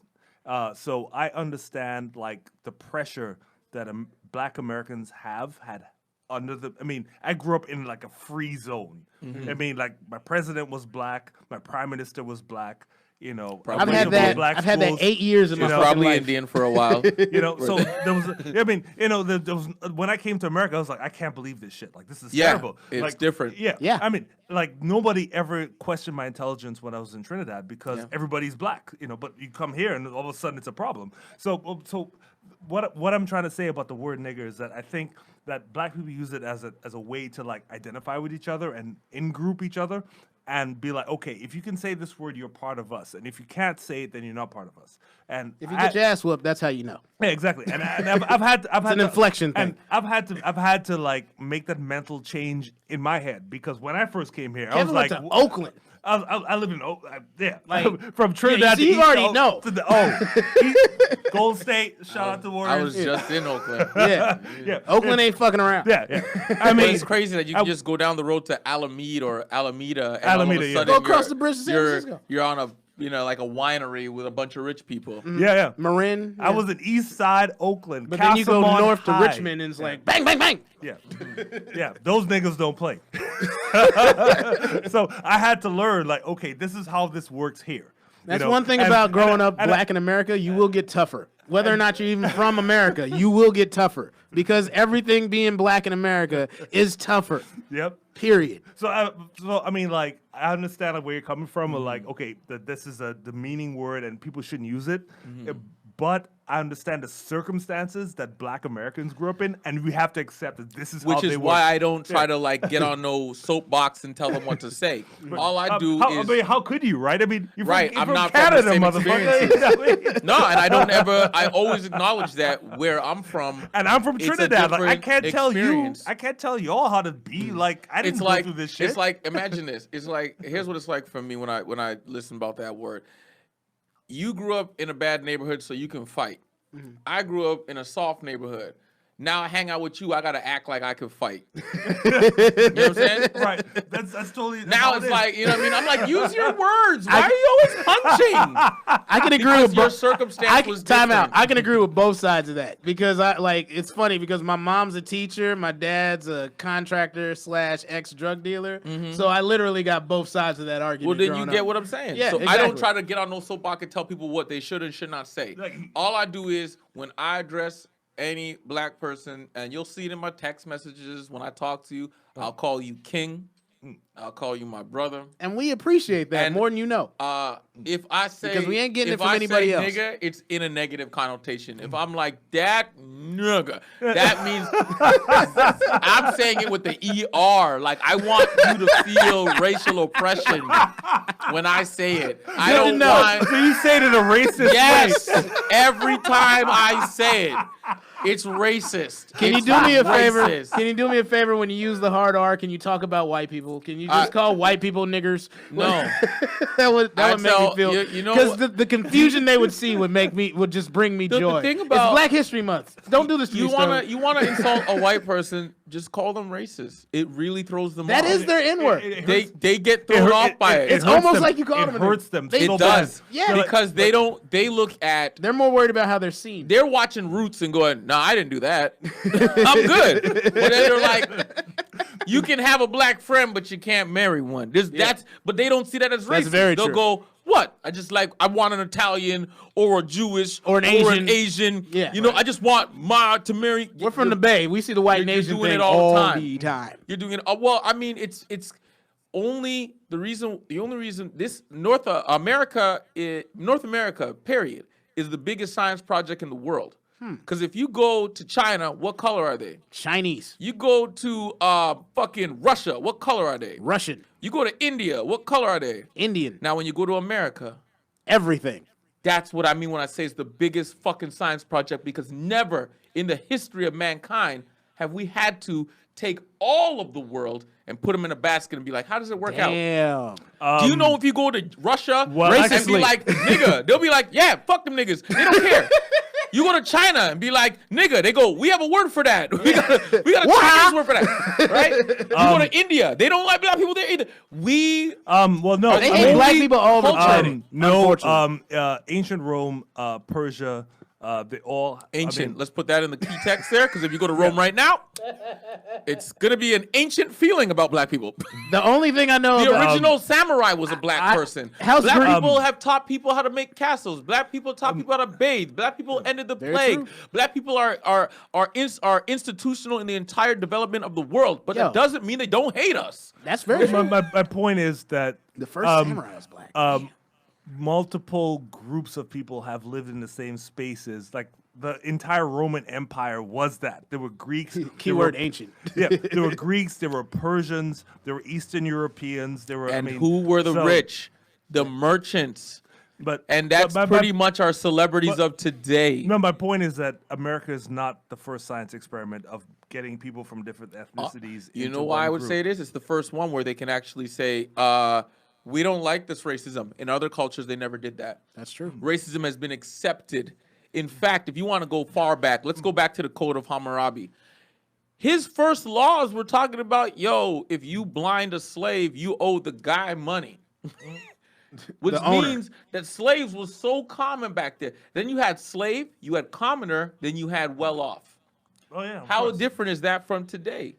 Speaker 2: So I understand, like, the pressure that Black Americans have had under the. I mean, I grew up in, like, a free zone. I mean, like, my president was black, my prime minister was black. you know,
Speaker 1: I've had that. I've had that 8 years of my
Speaker 3: probably
Speaker 1: life.
Speaker 3: Indian for a while.
Speaker 2: You know, so there was. I mean, you know, there was, when I came to America, I was like, I can't believe this shit. Like, this is terrible.
Speaker 3: It's
Speaker 2: like,
Speaker 3: different.
Speaker 2: Yeah. I mean, like nobody ever questioned my intelligence when I was in Trinidad because everybody's black. You know, but you come here and all of a sudden it's a problem. So what I'm trying to say about the word nigger is that I think that black people use it as a way to like identify with each other and in-group each other and be like, okay, if you can say this word, you're part of us, and if you can't say it, then you're not part of us. And
Speaker 1: if you get your ass whooped, that's how you know.
Speaker 2: Yeah, exactly. And I've had
Speaker 1: an inflection thing.
Speaker 2: And I've had to like make that mental change in my head because when I first came here, I was
Speaker 1: went
Speaker 2: like
Speaker 1: to Oakland.
Speaker 2: I live in
Speaker 1: Like,
Speaker 2: from Trinidad
Speaker 1: you
Speaker 2: to
Speaker 1: you already know.
Speaker 2: to the Gold State. Shout out to Warriors.
Speaker 3: I was just in Oakland.
Speaker 1: Yeah. Oakland ain't fucking around.
Speaker 2: Yeah.
Speaker 3: I mean, it's crazy that you can just go down the road to Alameda, and all of a sudden
Speaker 1: Go across the bridge to San Francisco.
Speaker 3: You're on a like a winery with a bunch of rich people.
Speaker 2: Yeah.
Speaker 1: Marin.
Speaker 2: I was in East Side Oakland,
Speaker 1: but then you go
Speaker 2: Castlemont
Speaker 1: north
Speaker 2: High.
Speaker 1: to Richmond and it's like bang, bang, bang.
Speaker 2: Yeah. Those niggas don't play. So I had to learn, like, okay, this is how this works here.
Speaker 1: That's one thing about growing up black in America. You will get tougher. Whether or not you're even from America, you will get tougher because everything being black in America is tougher.
Speaker 2: Yep.
Speaker 1: Period.
Speaker 2: So I mean, like, I understand like, where you're coming from, or like, okay, this is a demeaning word and people shouldn't use it. But I understand the circumstances that black Americans grew up in, and we have to accept that this is how they work.
Speaker 3: Which is why I don't try to like get on no soapbox and tell them what to say. All I do is...
Speaker 2: I mean, how could you, right? I mean, you're from
Speaker 3: not
Speaker 2: Canada,
Speaker 3: from the same
Speaker 2: motherfucker.
Speaker 3: No, and I don't ever... I always acknowledge that where I'm from...
Speaker 2: And I'm from Trinidad. Like, I can't
Speaker 3: experience.
Speaker 2: tell y'all how to be. Like, I didn't go through this shit.
Speaker 3: It's like, imagine this. It's like, here's what it's like for me when I listen about that word. You grew up in a bad neighborhood so you can fight. I grew up in a soft neighborhood. Now I hang out with you, I gotta act like I can fight. You know what I'm saying?
Speaker 2: Right. That's totally...
Speaker 3: Now it's like, you know what I mean? I'm like, use your words. Why are you always punching?
Speaker 1: I can agree with
Speaker 3: your circumstance was different.
Speaker 1: Time out. I can agree with both sides of that because it's funny because my mom's a teacher, my dad's a contractor / ex-drug dealer. So I literally got both sides of that argument.
Speaker 3: Well, then you get what I'm saying.
Speaker 1: Yeah,
Speaker 3: so
Speaker 1: exactly.
Speaker 3: I don't try to get on no soapbox and tell people what they should and should not say. All I do is when I address any black person, and you'll see it in my text messages when I talk to you, I'll call you king. I'll call you my brother.
Speaker 1: And we appreciate that more than you know.
Speaker 3: If I say...
Speaker 1: Because we ain't getting it from anybody else.
Speaker 3: Nigga, it's in a negative connotation. If I'm like, that nigga, that means I'm saying it with the ER. Like, I want you to feel racial oppression when I say it. I don't want...
Speaker 2: So you say it in a racist way.
Speaker 3: Yes. Every time I say it. It's racist.
Speaker 1: Can you do me a favor? Can you do me a favor when you use the hard R? Can you talk about white people? Can you just call white people niggers?
Speaker 3: No,
Speaker 1: that would make me feel.
Speaker 3: You know,
Speaker 1: because the confusion they would see would just bring me joy.
Speaker 3: The thing about
Speaker 1: it's Black History Month. Don't do this to me.
Speaker 3: You wanna insult a white person? Just call them racist. It really throws them off.
Speaker 1: That is their N-word.
Speaker 3: They get thrown off by it.
Speaker 1: It's almost like you call them.
Speaker 2: It hurts them.
Speaker 3: It does. Yeah, because they don't. They look at.
Speaker 1: They're more worried about how they're seen.
Speaker 3: They're watching Roots and going, "No, I didn't do that. I'm good." But then they're like, "You can have a black friend, but you can't marry one." But they don't see that as racist.
Speaker 1: That's very
Speaker 3: They'll
Speaker 1: true.
Speaker 3: Go, what? I just like, I want an Italian or a Jewish
Speaker 1: or an Asian.
Speaker 3: Yeah, you know, I just want Ma to marry.
Speaker 1: We're from the Bay. We see the white nation
Speaker 3: doing
Speaker 1: thing
Speaker 3: it all the
Speaker 1: time.
Speaker 3: You're doing it. Well, I mean, it's only the reason. The only reason this North America, period, is the biggest science project in the world. Because if you go to China, what color are they?
Speaker 1: Chinese.
Speaker 3: You go to fucking Russia, what color are they?
Speaker 1: Russian.
Speaker 3: You go to India, what color are they?
Speaker 1: Indian.
Speaker 3: Now, when you go to America,
Speaker 1: everything.
Speaker 3: That's what I mean when I say it's the biggest fucking science project, because never in the history of mankind have we had to take all of the world and put them in a basket and be like, how does it work out? Do you know if you go to Russia and be like, nigga, they'll be like, yeah, fuck them niggas. They don't care. You go to China and be like, nigga, they go, we have a word for that. We got a Chinese word for that, right? You go to India, they don't like black people there either.
Speaker 2: Well, no.
Speaker 1: They hate black people all the time.
Speaker 2: No, ancient Rome, Persia, They all
Speaker 3: ancient. Let's put that in the key text there, because if you go to Rome right now, it's gonna be an ancient feeling about black people.
Speaker 1: The only thing I know
Speaker 3: The
Speaker 1: about
Speaker 3: original samurai was a black person. Black people have taught people how to make castles. Black people taught people how to bathe. Black people ended the plague.
Speaker 1: True.
Speaker 3: Black people are institutional in the entire development of the world. But that doesn't mean they don't hate us.
Speaker 1: That's very true.
Speaker 2: my point is that
Speaker 1: The first samurai was black.
Speaker 2: multiple groups of people have lived in the same spaces. Like the entire Roman Empire was that. There were Greeks.
Speaker 1: Keyword ancient.
Speaker 2: Yeah, there were Greeks. There were Persians. There were Eastern Europeans. There were.
Speaker 3: And who were the rich? The merchants. And that's pretty much our celebrities of today.
Speaker 2: No, my point is that America is not the first science experiment of getting people from different ethnicities.
Speaker 3: You know why I would say it is? It's the first one where they can actually say, we don't like this racism. In other cultures, they never did that.
Speaker 1: That's true.
Speaker 3: Racism has been accepted. In fact, if you want to go far back, let's go back to the Code of Hammurabi. His first laws were talking about, if you blind a slave, you owe the guy money. Which means that slaves was so common back there. Then you had slave, you had commoner, then you had well-off.
Speaker 2: Oh, yeah.
Speaker 3: How different is that from today?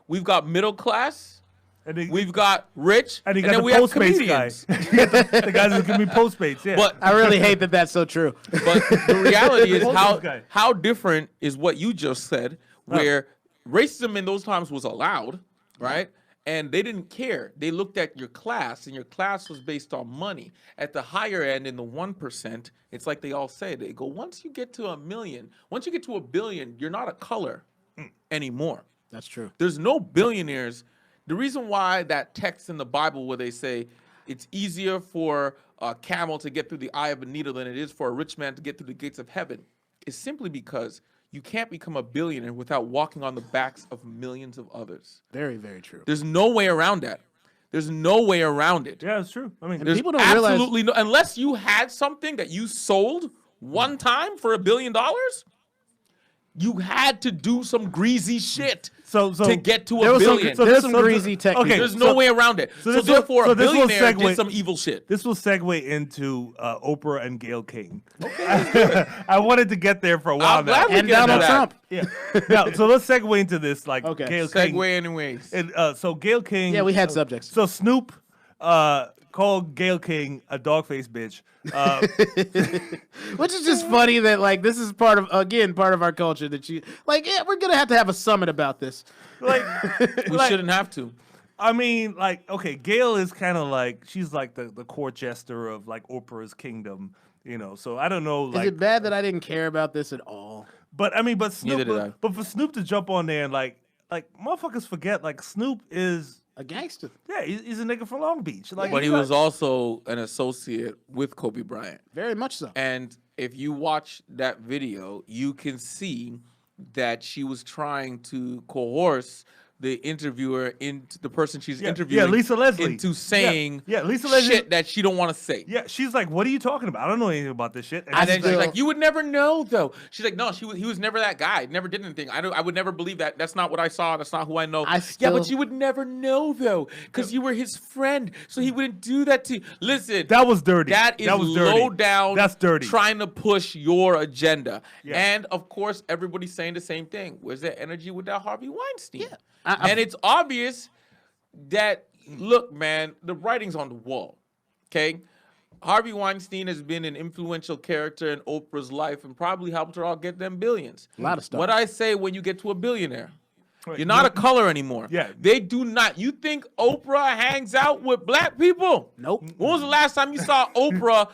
Speaker 3: We've got middle class, we've got rich, and then we have comedians.
Speaker 2: The guys that can be Postmates, yeah.
Speaker 3: But
Speaker 1: I really hate that that's so true.
Speaker 3: But the reality is how different is what you just said, where racism in those times was allowed, right? And they didn't care. They looked at your class, and your class was based on money. At the higher end, in the 1%, it's like they all say. They go, once you get to $1 million, once you get to $1 billion, you're not a color anymore.
Speaker 1: That's true.
Speaker 3: There's no billionaires. The reason why that text in the Bible where they say it's easier for a camel to get through the eye of a needle than it is for a rich man to get through the gates of heaven is simply because you can't become a billionaire without walking on the backs of millions of others.
Speaker 1: Very, very true.
Speaker 3: There's no way around that. There's no way around it.
Speaker 2: Yeah, it's true. I mean,
Speaker 3: there's
Speaker 1: people don't
Speaker 3: absolutely no, unless you had something that you sold one time for $1 billion, you had to do some greasy shit to get to $1 billion.
Speaker 1: There's some greasy techniques.
Speaker 3: Okay, there's no way around it. So therefore, a billionaire did some evil shit.
Speaker 2: This will segue into Oprah and Gayle King. Okay, I wanted to get there for a while now.
Speaker 1: And Donald Trump.
Speaker 2: Yeah. Now, so let's segue into this. Like,
Speaker 1: okay.
Speaker 2: Gayle King.
Speaker 3: Segue anyways.
Speaker 2: And, so Gayle King.
Speaker 1: Yeah, we had subjects.
Speaker 2: So Snoop called Gayle King a dog-faced bitch.
Speaker 1: Which is just funny that this is part of our culture that we're gonna have to have a summit about this.
Speaker 3: We shouldn't have to.
Speaker 2: I mean, okay, Gayle is kind of she's like the court jester of Oprah's kingdom, so I don't know.
Speaker 1: Is it bad that I didn't care about this at all?
Speaker 2: But I mean, Snoop,
Speaker 3: Neither did I.
Speaker 2: But for Snoop to jump on there and motherfuckers forget Snoop is
Speaker 1: a gangster.
Speaker 2: Yeah, he's a nigga from Long Beach.
Speaker 3: But he was also an associate with Kobe Bryant.
Speaker 1: Very much so.
Speaker 3: And if you watch that video, you can see that she was trying to coerce the interviewer into the person she's interviewing,
Speaker 2: Lisa Leslie,
Speaker 3: into saying
Speaker 2: Lisa Leslie,
Speaker 3: shit that she don't want to say.
Speaker 2: Yeah, she's like, "What are you talking about? I don't know anything about this shit."
Speaker 3: And then she's like, "You would never know, though." She's like, "No, he was never that guy. Never did anything. I would never believe that. That's not what I saw. That's not who I know." Yeah, but you would never know, though, because you were his friend, so he wouldn't do that to you. Listen,
Speaker 2: that was dirty.
Speaker 3: That is low down.
Speaker 2: That's dirty.
Speaker 3: Trying to push your agenda, and of course, everybody's saying the same thing. Where's that energy with that Harvey Weinstein?
Speaker 1: Yeah.
Speaker 3: And it's obvious that, look, man, the writing's on the wall, okay? Harvey Weinstein has been an influential character in Oprah's life and probably helped her all get them billions.
Speaker 1: A lot of stuff.
Speaker 3: What I say when you get to a billionaire, you're not a color anymore.
Speaker 2: Yeah.
Speaker 3: They do not. You think Oprah hangs out with black people?
Speaker 1: Nope.
Speaker 3: When was the last time you saw Oprah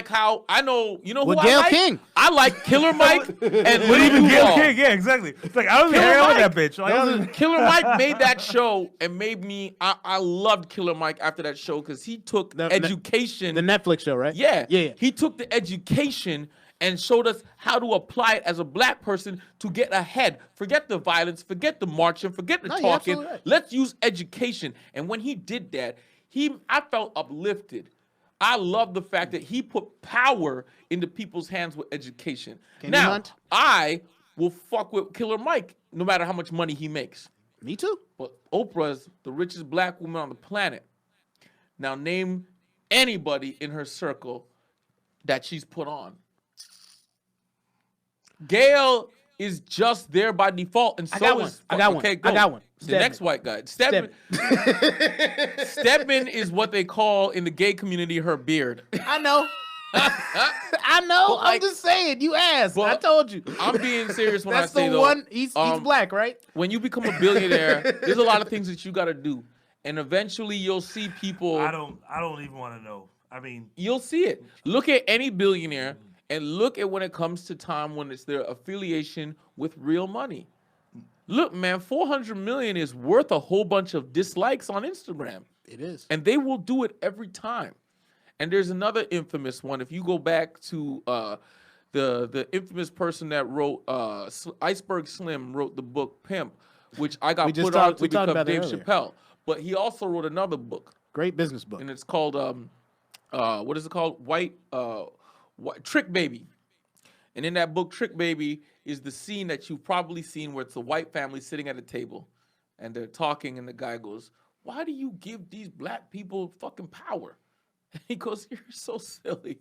Speaker 3: how I know, who
Speaker 1: with
Speaker 3: I
Speaker 1: Gayle
Speaker 3: like?
Speaker 1: King.
Speaker 3: I like Killer Mike and
Speaker 2: But even Gayle King, yeah, exactly. It's I don't even hang out with that bitch.
Speaker 3: Killer Mike made that show and made me, I loved Killer Mike after that show because he took education.
Speaker 1: The Netflix show, right?
Speaker 3: Yeah.
Speaker 1: Yeah.
Speaker 3: He took the education and showed us how to apply it as a black person to get ahead. Forget the violence, forget the marching, forget the talking.
Speaker 1: Right.
Speaker 3: Let's use education. And when he did that, I felt uplifted. I love the fact that he put power into people's hands with education. Now, I will fuck with Killer Mike no matter how much money he makes.
Speaker 1: Me too.
Speaker 3: But Oprah's the richest black woman on the planet. Now name anybody in her circle that she's put on. Gail is just there by default, and so
Speaker 1: I got one.
Speaker 3: is
Speaker 1: I got
Speaker 3: okay,
Speaker 1: one.
Speaker 3: go.
Speaker 1: I got one.
Speaker 3: The next white guy, Stedman. Stedman is what they call in the gay community her beard.
Speaker 1: I know. I know.
Speaker 3: But, like,
Speaker 1: I'm just saying. You asked.
Speaker 3: but
Speaker 1: I told you.
Speaker 3: I'm being serious when
Speaker 1: That's
Speaker 3: I say
Speaker 1: the
Speaker 3: though.
Speaker 1: one. He's black, right?
Speaker 3: When you become a billionaire, there's a lot of things that you got to do, and eventually you'll see people.
Speaker 2: I don't even want to know. I mean,
Speaker 3: You'll see it. Look at any billionaire, and look at when it comes to time when it's their affiliation with real money. Look, man, 400 million is worth a whole bunch of dislikes on Instagram.
Speaker 1: It is.
Speaker 3: And they will do it every time. And there's another infamous one. If you go back to the infamous person that wrote Iceberg Slim wrote the book Pimp, which I got put on to become Dave Chappelle. But he also wrote another book.
Speaker 1: Great business book.
Speaker 3: And it's called what is it called? Trick Baby. And in that book, Trick Baby is the scene that you've probably seen where it's a white family sitting at a table and they're talking and the guy goes, "Why do you give these black people fucking power?" And he goes, "You're so silly.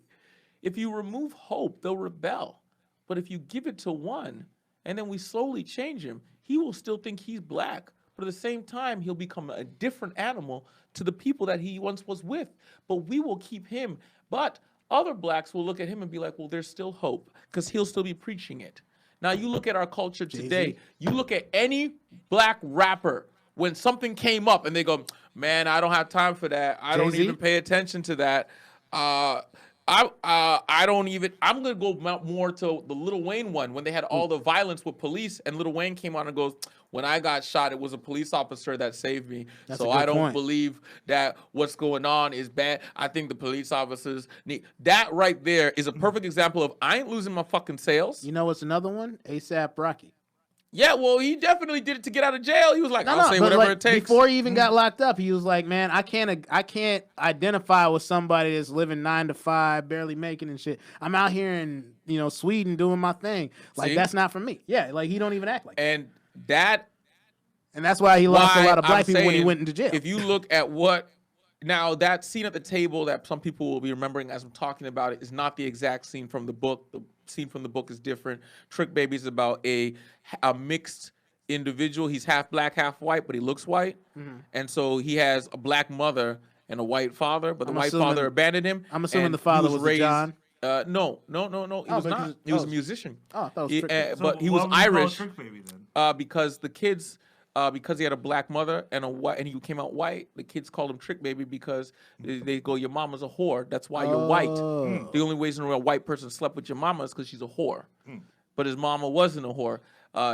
Speaker 3: If you remove hope, they'll rebel. But if you give it to one and then we slowly change him, he will still think he's black. But at the same time, he'll become a different animal to the people that he once was with. But we will keep him. But other blacks will look at him and be like, well, there's still hope because he'll still be preaching it." Now, you look at our culture today, you look at any black rapper, when something came up and they go, "Man, I don't have time for that. I don't even pay attention to that. I don't even." I'm gonna go more to the Lil Wayne one when they had all the violence with police, and Lil Wayne came on and goes, "When I got shot, it was a police officer that saved me. So I don't believe that what's going on is bad. I think the police officers need." That right there is a perfect example of I ain't losing my fucking sales.
Speaker 1: You know what's another one? ASAP Rocky.
Speaker 3: Yeah, well, he definitely did it to get out of jail. He was like, "I'll say whatever it takes."
Speaker 1: Before he even got locked up, he was like, "Man, I can't identify with somebody that's living 9 to 5, barely making and shit. I'm out here in Sweden doing my thing. Like that's not for me." Yeah, like he don't even act like that.
Speaker 3: And
Speaker 1: that's why he lost a lot of black people when he went into jail.
Speaker 3: If you look at now that scene at the table that some people will be remembering as I'm talking about it is not the exact scene from the book. The scene from the book is different. Trick Baby is about a mixed individual. He's half black, half white, but he looks white. And so he has a black mother and a white father, but the white father abandoned him.
Speaker 1: I'm assuming the father was raised. John.
Speaker 3: No. He was not. He was a musician.
Speaker 1: Oh, I thought it was Trick Baby.
Speaker 3: But he was Irish.
Speaker 2: Trick Baby, then?
Speaker 3: Because the kids. Because he had a black mother and and he came out white, the kids called him Trick Baby because they go, "Your mama's a whore. That's why you're white. The only reason a white person slept with your mama is because she's a whore." But his mama wasn't a whore.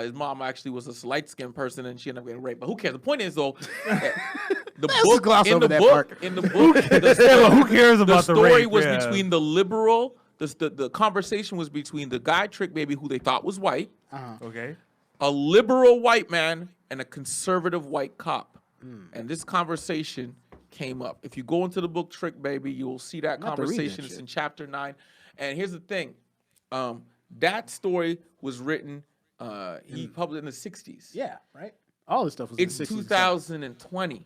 Speaker 3: His mom actually was a light-skinned person, and she ended up getting raped. But who cares? The point is, though, the book in the book,
Speaker 2: who cares about the rape?
Speaker 3: The story was between the liberal. The conversation was between the guy Trick Baby, who they thought was white,
Speaker 2: Okay.
Speaker 3: a liberal white man, and a conservative white cop. And this conversation came up. If you go into the book Trick Baby, you will see that conversation. It's in chapter 9. And here's the thing. That story was written, he published in the 60s.
Speaker 1: Yeah, right? All this stuff was
Speaker 3: in the 60s. It's 2020.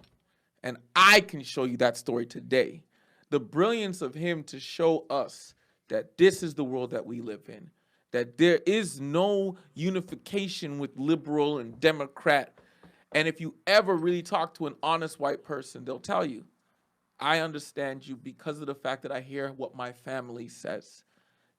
Speaker 3: And I can show you that story today. The brilliance of him to show us that this is the world that we live in. That there is no unification with liberal and Democrat. And if you ever really talk to an honest white person, they'll tell you, "I understand you because of the fact that I hear what my family says."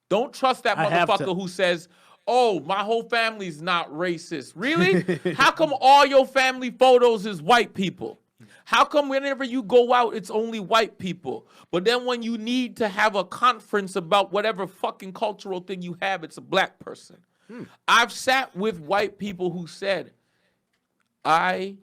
Speaker 3: Don't trust that motherfucker who says, "Oh, my whole family's not racist." Really? How come all your family photos is white people? How come whenever you go out, it's only white people? But then when you need to have a conference about whatever fucking cultural thing you have, it's a black person. I've sat with white people who said, "I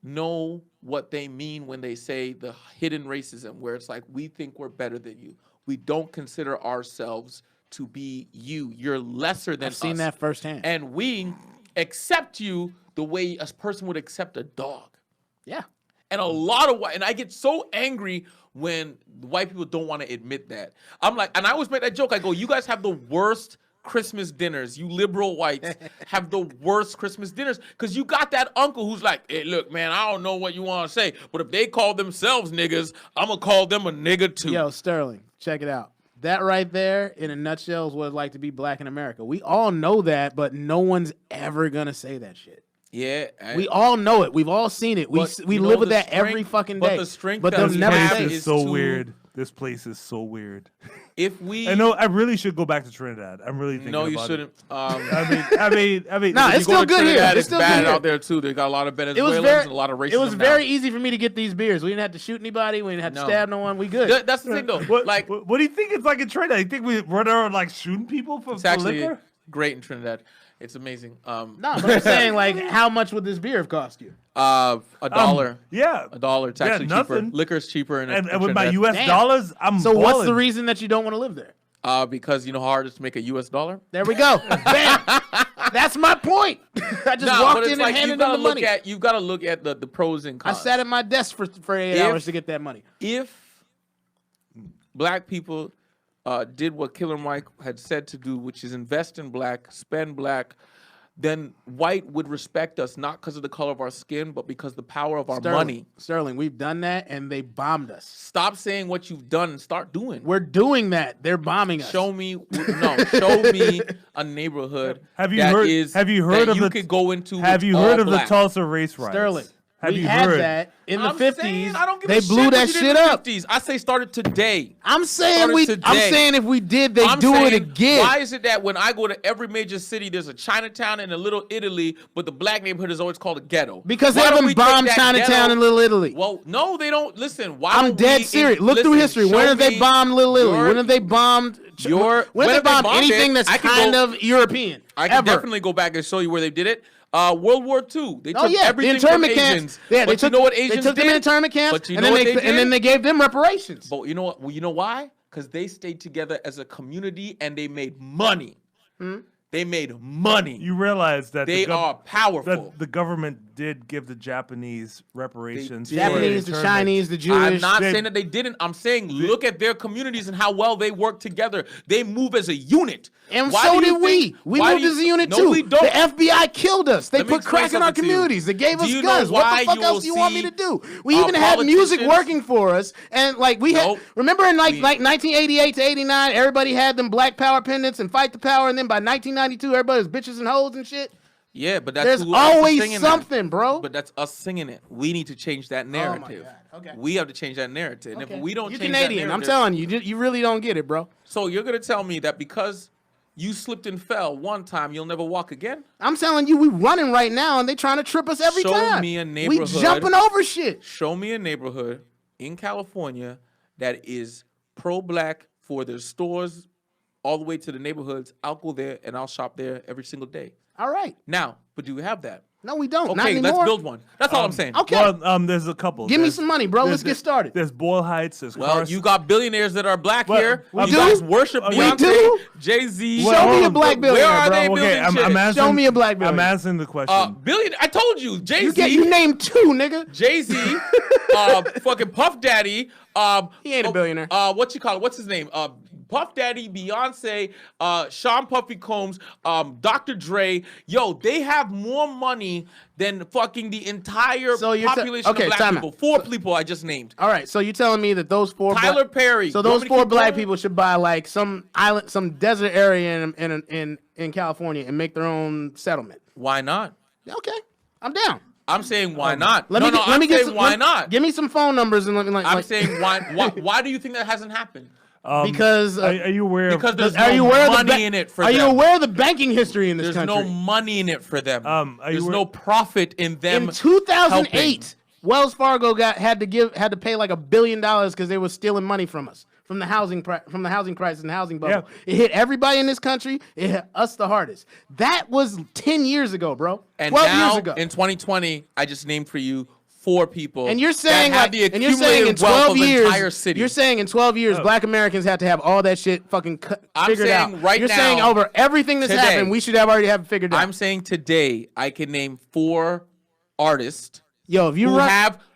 Speaker 3: know what they mean when they say the hidden racism, where it's like, we think we're better than you. We don't consider ourselves to be you. You're lesser than us.
Speaker 1: I've seen that firsthand.
Speaker 3: And we accept you the way a person would accept a dog."
Speaker 1: Yeah.
Speaker 3: And a lot of and I get so angry when white people don't want to admit that. I'm like, and I always make that joke. I go, "You guys have the worst Christmas dinners. You liberal whites have the worst Christmas dinners because you got that uncle who's like, 'Hey, look, man, I don't know what you want to say, but if they call themselves niggas, I'm gonna call them a nigga too.'"
Speaker 1: Yo, Sterling, check it out. That right there, in a nutshell, is what it's like to be black in America. We all know that, but no one's ever gonna say that shit.
Speaker 3: Yeah,
Speaker 1: we all know it. We've all seen it. We live with that every fucking day.
Speaker 3: But the strength
Speaker 1: but they'll never say
Speaker 2: it. Is so weird. This place is so weird.
Speaker 3: If we,
Speaker 2: I know, I really should go back to Trinidad. I'm really thinking.
Speaker 3: No, you
Speaker 2: about
Speaker 3: shouldn't.
Speaker 2: It. I mean.
Speaker 1: No, it's still good here.
Speaker 3: It's bad out there too. They got a lot of Venezuelans and a lot of racism.
Speaker 1: It was very easy for me to get these beers. We didn't have to shoot anybody. We didn't have to stab no one. We good.
Speaker 3: That's the thing, though.
Speaker 2: What do you think it's like in Trinidad? You think we run around like shooting people for liquor?
Speaker 3: Great in Trinidad. It's amazing.
Speaker 1: No, but I'm saying, like, how much would this beer have cost you?
Speaker 3: $1.
Speaker 2: Yeah,
Speaker 3: $1. It's actually cheaper. Liquor's cheaper,
Speaker 2: and with my U.S. dollars, I'm.
Speaker 1: So what's the reason that you don't want to live there?
Speaker 3: Because you know how hard it is to make a U.S. dollar.
Speaker 1: There we go. Bam. That's my point. I just walked in and handed them the money.
Speaker 3: You've got to look at the pros and cons.
Speaker 1: I sat at my desk for 8 hours to get that money.
Speaker 3: If black people did what Killer Mike had said to do, which is invest in black, spend black, then white would respect us not because of the color of our skin, but because the power of our money.
Speaker 1: Sterling, we've done that and they bombed us.
Speaker 3: Stop saying what you've done and start doing.
Speaker 1: We're doing that. They're bombing us.
Speaker 3: Show me a neighborhood.
Speaker 2: Have you heard of the Tulsa race riots?
Speaker 1: Sterling.
Speaker 2: Have
Speaker 1: we
Speaker 2: you
Speaker 1: had
Speaker 2: heard?
Speaker 1: that in the 50s.
Speaker 3: I don't give
Speaker 1: they
Speaker 3: a shit
Speaker 1: blew
Speaker 3: what
Speaker 1: that
Speaker 3: you did
Speaker 1: shit
Speaker 3: in the
Speaker 1: up.
Speaker 3: 50s. I say started today.
Speaker 1: I'm saying if we did, they do it again.
Speaker 3: Why is it that when I go to every major city, there's a Chinatown and a Little Italy, but the black neighborhood is always called a ghetto?
Speaker 1: Because they haven't bombed Chinatown and Little Italy.
Speaker 3: Well, no, they don't. Listen, why?
Speaker 1: I'm dead serious. Look through history. When have they bombed Little Italy? When have they bombed? When have they bombed anything that's kind of European?
Speaker 3: I can definitely go back and show you where they did it. World War II. They took everything from Asians.
Speaker 1: Yeah,
Speaker 3: but you know what Asians did?
Speaker 1: They took them in internment camps, and then they gave them reparations.
Speaker 3: But you know what? Well, you know why? Because they stayed together as a community and they made money. They made money.
Speaker 2: You realize that
Speaker 3: they are powerful.
Speaker 2: That the government did give the Japanese reparations.
Speaker 1: The Japanese, the Chinese, the Jewish.
Speaker 3: I'm not saying that they didn't. I'm saying look at their communities and how well they work together. They move as a unit.
Speaker 1: And so did we. We moved as a unit too. We don't. The FBI killed us. They put crack in our communities. They gave us guns. What the fuck else do you want me to do? We even had music working for us. And like we had, remember in like 1988 to 89, everybody had them Black Power pendants and Fight the Power. And then by 1992, everybody was bitches and hoes and shit.
Speaker 3: Yeah, but
Speaker 1: there's always something, bro.
Speaker 3: But that's us singing it. We need to change that narrative.
Speaker 1: Oh my God. Okay.
Speaker 3: We have to change that narrative. And if we don't change
Speaker 1: Canadian.
Speaker 3: that narrative,
Speaker 1: I'm telling you, you really don't get it, bro.
Speaker 3: So you're gonna tell me that because you slipped and fell one time, you'll never walk again?
Speaker 1: I'm telling you, we running right now, and they trying to trip us every time.
Speaker 3: Show me a neighborhood.
Speaker 1: We jumping over shit.
Speaker 3: Show me a neighborhood in California that is pro-black for their stores all the way to the neighborhoods. I'll go there and I'll shop there every single day.
Speaker 1: All right.
Speaker 3: Now, but do we have that?
Speaker 1: No, we don't.
Speaker 3: Okay,
Speaker 1: not anymore.
Speaker 3: let's build one. That's all I'm saying.
Speaker 1: Okay.
Speaker 2: Well, there's a couple.
Speaker 1: Give me some money, bro. Let's get started.
Speaker 2: There's Boyle Heights. There's
Speaker 3: you got billionaires that are black here. You
Speaker 1: do?
Speaker 3: guys worship Beyonce,
Speaker 1: Jay-Z.
Speaker 3: Jay-Z.
Speaker 1: Show me a black billionaire,
Speaker 3: Where are
Speaker 1: bro.
Speaker 3: they building shit?
Speaker 1: Show me a black billionaire.
Speaker 2: I'm answering the question.
Speaker 3: Billion. I told you, Jay-Z.
Speaker 1: You named two, nigga.
Speaker 3: Jay-Z, fucking Puff Daddy.
Speaker 1: He ain't a billionaire.
Speaker 3: What you call it? What's his name? Puff Daddy, Beyonce, Sean Puffy Combs, Dr. Dre. Yo, they have more money than fucking the entire population of black people. Four people I just named.
Speaker 1: All right, so you're telling me that those four
Speaker 3: Tyler Perry.
Speaker 1: So those four black people should buy like some island, some desert area in California and make their own settlement.
Speaker 3: Why not?
Speaker 1: Okay, I'm down.
Speaker 3: I'm saying why not?
Speaker 1: Let me get why not? Give me some phone numbers and let me
Speaker 3: I'm saying why do you think that hasn't happened?
Speaker 1: Because
Speaker 2: are you aware?
Speaker 3: Because there's no money in it for them.
Speaker 1: Are you aware of the banking history in this country?
Speaker 3: There's no money in it for them. There's no profit in them.
Speaker 1: In 2008, Wells Fargo had to pay like $1 billion because they were stealing money from us from the housing crisis and the housing bubble. Yeah. It hit everybody in this country. It hit us the hardest. That was 10 years ago, bro.
Speaker 3: And
Speaker 1: 12
Speaker 3: now,
Speaker 1: years ago.
Speaker 3: In 2020, I just named for you 4 people.
Speaker 1: And you're saying
Speaker 3: in 12
Speaker 1: years,
Speaker 3: entire city.
Speaker 1: You're saying in 12 years, black Americans have to have all that shit fucking figured out.
Speaker 3: You're
Speaker 1: saying over everything that's happened, we should already have it figured out.
Speaker 3: I'm saying today, I can name 4 artists.
Speaker 1: Yo, if you